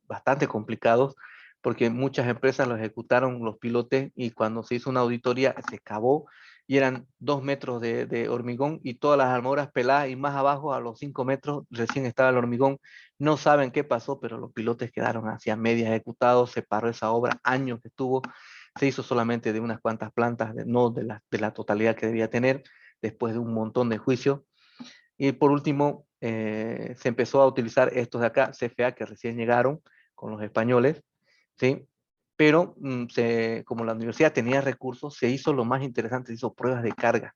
Speaker 1: bastante complicados, porque muchas empresas lo ejecutaron los pilotes y cuando se hizo una auditoría se cavó y eran 2 metros de hormigón y todas las armaduras peladas, y más abajo a los 5 metros recién estaba el hormigón. No saben qué pasó, pero los pilotes quedaron hacia media ejecutados, se paró esa obra, años que estuvo, se hizo solamente de unas cuantas plantas, no de la totalidad que debía tener, después de un montón de juicios. Y por último, se empezó a utilizar estos de acá, CFA, que recién llegaron con los españoles, ¿sí? Pero como la universidad tenía recursos, se hizo lo más interesante, se hizo pruebas de carga,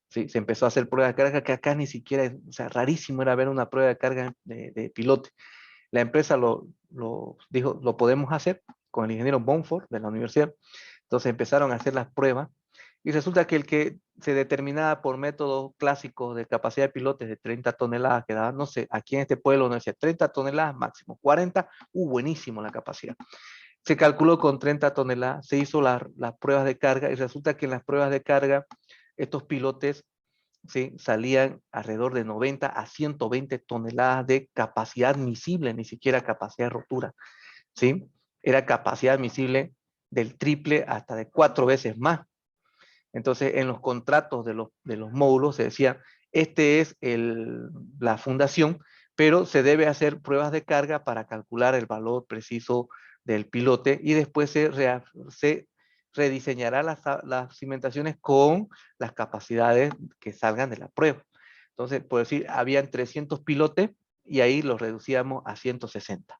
Speaker 1: ¿sí? Se empezó a hacer pruebas de carga que acá ni siquiera, o sea, rarísimo era ver una prueba de carga de pilote. La empresa lo dijo, lo podemos hacer con el ingeniero Bonfort de la universidad. Entonces empezaron a hacer las pruebas y resulta que el que se determinaba por métodos clásicos de capacidad de pilotes de 30 toneladas, que daba, no sé, aquí en este pueblo no decía 30 toneladas máximo, 40, buenísimo la capacidad. Se calculó con 30 toneladas, se hizo las pruebas de carga y resulta que en las pruebas de carga estos pilotes, ¿sí? Salían alrededor de 90 a 120 toneladas de capacidad admisible, ni siquiera capacidad de rotura, ¿sí? Era capacidad admisible del triple hasta de 4 veces más. Entonces, en los contratos de los módulos se decía, este es la fundación, pero se debe hacer pruebas de carga para calcular el valor preciso del pilote y después se rediseñará las cimentaciones con las capacidades que salgan de la prueba. Entonces, por decir, habían 300 pilotes y ahí los reducíamos a 160.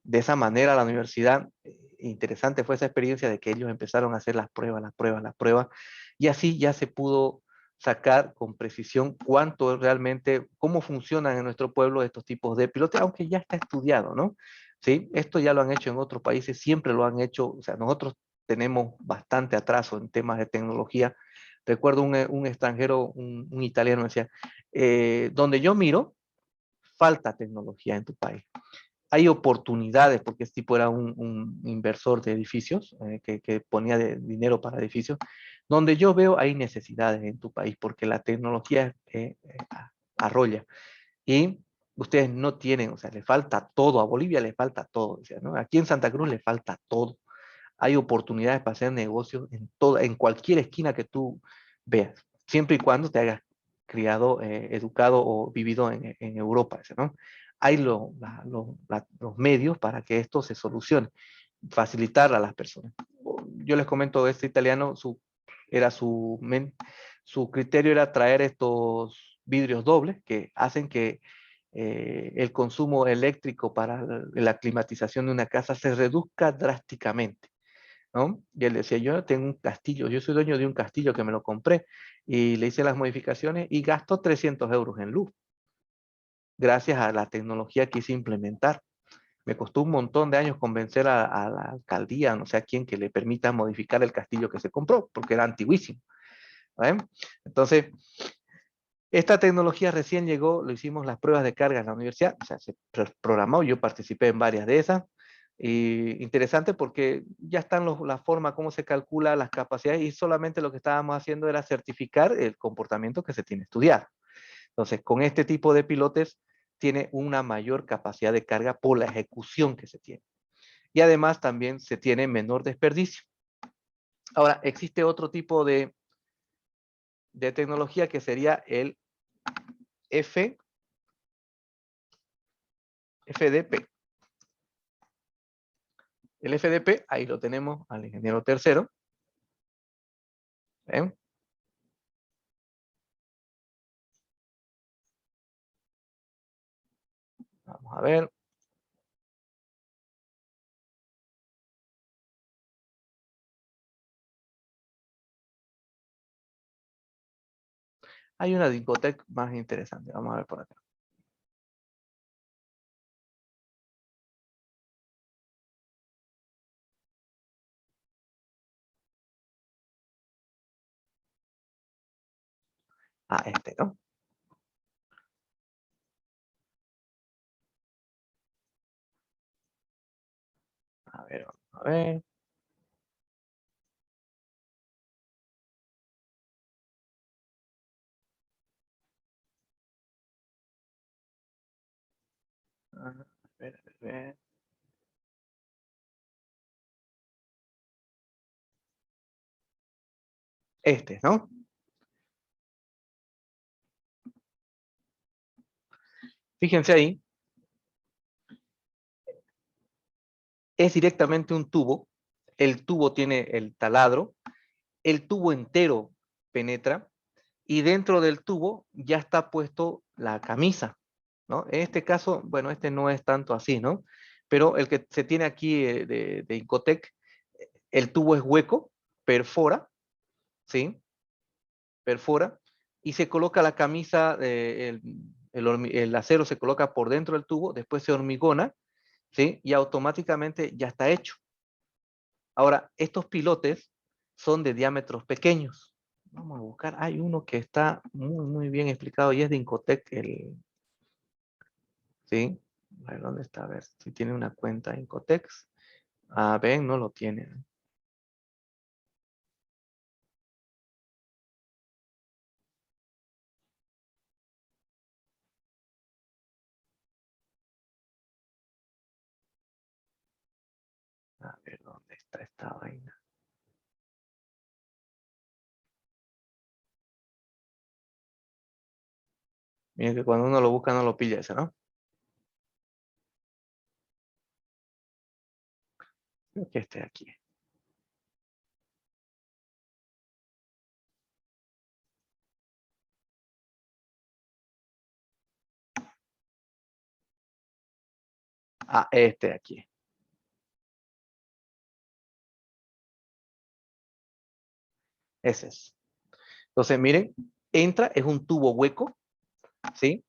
Speaker 1: De esa manera la universidad, interesante fue esa experiencia de que ellos empezaron a hacer las pruebas, y así ya se pudo sacar con precisión cómo funcionan en nuestro pueblo estos tipos de pilotes, aunque ya está estudiado, ¿no? ¿Sí? Esto ya lo han hecho en otros países, siempre lo han hecho, o sea, nosotros tenemos bastante atraso en temas de tecnología, Recuerdo un extranjero, un italiano, decía, donde yo miro, falta tecnología en tu país. Hay oportunidades, porque este tipo era un inversor de edificios, que ponía dinero para edificios, donde yo veo hay necesidades en tu país, porque la tecnología arrolla. Y ustedes no tienen, o sea, le falta todo, a Bolivia le falta todo, o sea, ¿no? Aquí en Santa Cruz le falta todo. Hay oportunidades para hacer negocios en cualquier esquina que tú veas, siempre y cuando te hayas criado, educado o vivido en Europa, ¿no? Hay los medios para que esto se solucione, facilitar a las personas. Yo les comento, este italiano, su criterio era traer estos vidrios dobles que hacen que el consumo eléctrico para la climatización de una casa se reduzca drásticamente, ¿no? Y él decía, yo tengo un castillo, yo soy dueño de un castillo que me lo compré y le hice las modificaciones y gasto 300 euros en luz, gracias a la tecnología que hice implementar. Me costó un montón de años convencer a la alcaldía, no sé a quién, que le permita modificar el castillo que se compró, porque era antiguísimo, ¿vale? Entonces, esta tecnología recién llegó, lo hicimos las pruebas de carga en la universidad, o sea, se programó, yo participé en varias de esas, y interesante porque ya están la forma, cómo se calcula las capacidades, y solamente lo que estábamos haciendo era certificar el comportamiento que se tiene estudiado. Entonces, con este tipo de pilotes, tiene una mayor capacidad de carga por la ejecución que se tiene. Y además también se tiene menor desperdicio. Ahora, existe otro tipo de tecnología que sería el FDP. El FDP, ahí lo tenemos al ingeniero tercero. ¿Ven? Vamos a ver. Hay una discoteca más interesante. Vamos a ver por acá. Ah, este, ¿no? A ver, vamos a ver. A ver, a ver. Este, ¿no? Fíjense ahí. Es directamente un tubo. El tubo tiene el taladro. El tubo entero penetra. Y dentro del tubo ya está puesto la camisa, ¿no? En este caso, bueno, este no es tanto así, ¿no? Pero el que se tiene aquí de Incotec, el tubo es hueco, perfora, ¿sí? Perfora, y se coloca la camisa, el acero se coloca por dentro del tubo, después se hormigona, ¿sí? Y automáticamente ya está hecho. Ahora, estos pilotes son de diámetros pequeños. Vamos a buscar, hay uno que está muy bien explicado y es de Incotec, ¿sí? A ver, ¿dónde está? A ver si tiene una cuenta Incotex. Ah, ven, no lo tiene. A ver, ¿dónde está esta vaina? Miren que cuando uno lo busca no lo pilla ese, ¿no? Creo que este de aquí. Ah, este de aquí. Ese es. Entonces, miren, entra, es un tubo hueco, ¿sí?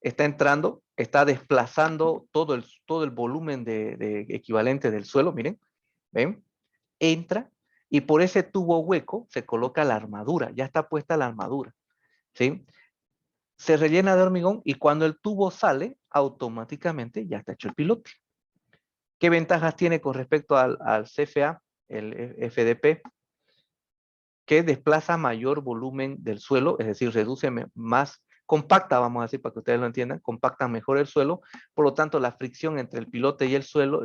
Speaker 1: Está entrando, está desplazando todo el volumen de equivalente del suelo, miren, ¿ven? Entra y por ese tubo hueco se coloca la armadura, ya está puesta la armadura, ¿sí? Se rellena de hormigón y cuando el tubo sale, automáticamente ya está hecho el pilote. ¿Qué ventajas tiene con respecto al CFA, el FDP? Que desplaza mayor volumen del suelo, es decir, reduce más, compacta, vamos a decir, para que ustedes lo entiendan, compacta mejor el suelo, por lo tanto, la fricción entre el pilote y el suelo,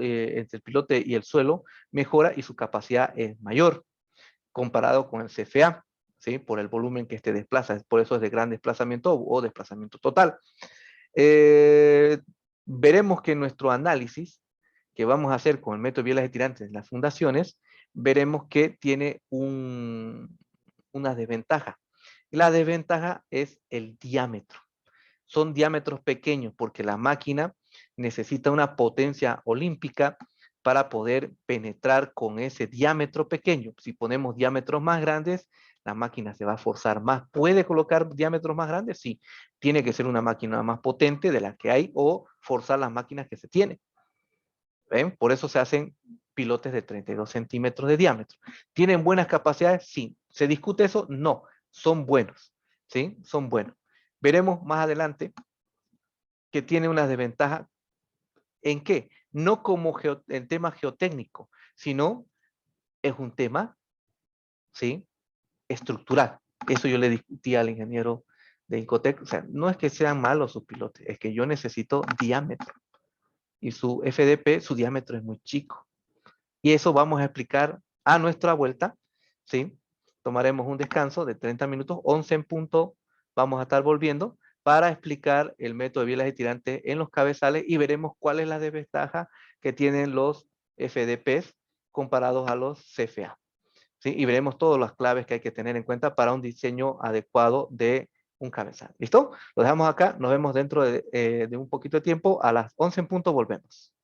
Speaker 1: mejora y su capacidad es mayor, comparado con el CFA, ¿sí? Por el volumen que este desplaza, por eso es de gran desplazamiento o desplazamiento total. Veremos que en nuestro análisis que vamos a hacer con el método de bielas de tirantes en las fundaciones, veremos que tiene una desventaja. La desventaja es el diámetro. Son diámetros pequeños porque la máquina necesita una potencia olímpica para poder penetrar con ese diámetro pequeño. Si ponemos diámetros más grandes, la máquina se va a forzar más. ¿Puede colocar diámetros más grandes? Sí. Tiene que ser una máquina más potente de la que hay o forzar las máquinas que se tienen. ¿Ven? Por eso se hacen pilotes de 32 centímetros de diámetro. ¿Tienen buenas capacidades? Sí. ¿Se discute eso? No. Son buenos. ¿Sí? Son buenos. Veremos más adelante que tiene una desventaja. ¿En qué? No como el tema geotécnico, sino es un tema, ¿sí? Estructural. Eso yo le discutí al ingeniero de Incotec. O sea, no es que sean malos sus pilotes, es que yo necesito diámetro. Y su FDP, su diámetro es muy chico. Y eso vamos a explicar a nuestra vuelta, ¿sí? Tomaremos un descanso de 30 minutos, 11 en punto, vamos a estar volviendo para explicar el método de bielas de tirante en los cabezales y veremos cuál es la desventaja que tienen los FDPs comparados a los CFA, ¿sí? Y veremos todas las claves que hay que tener en cuenta para un diseño adecuado de un cabezal. ¿Listo? Lo dejamos acá, nos vemos dentro de un poquito de tiempo, a las 11 en punto volvemos.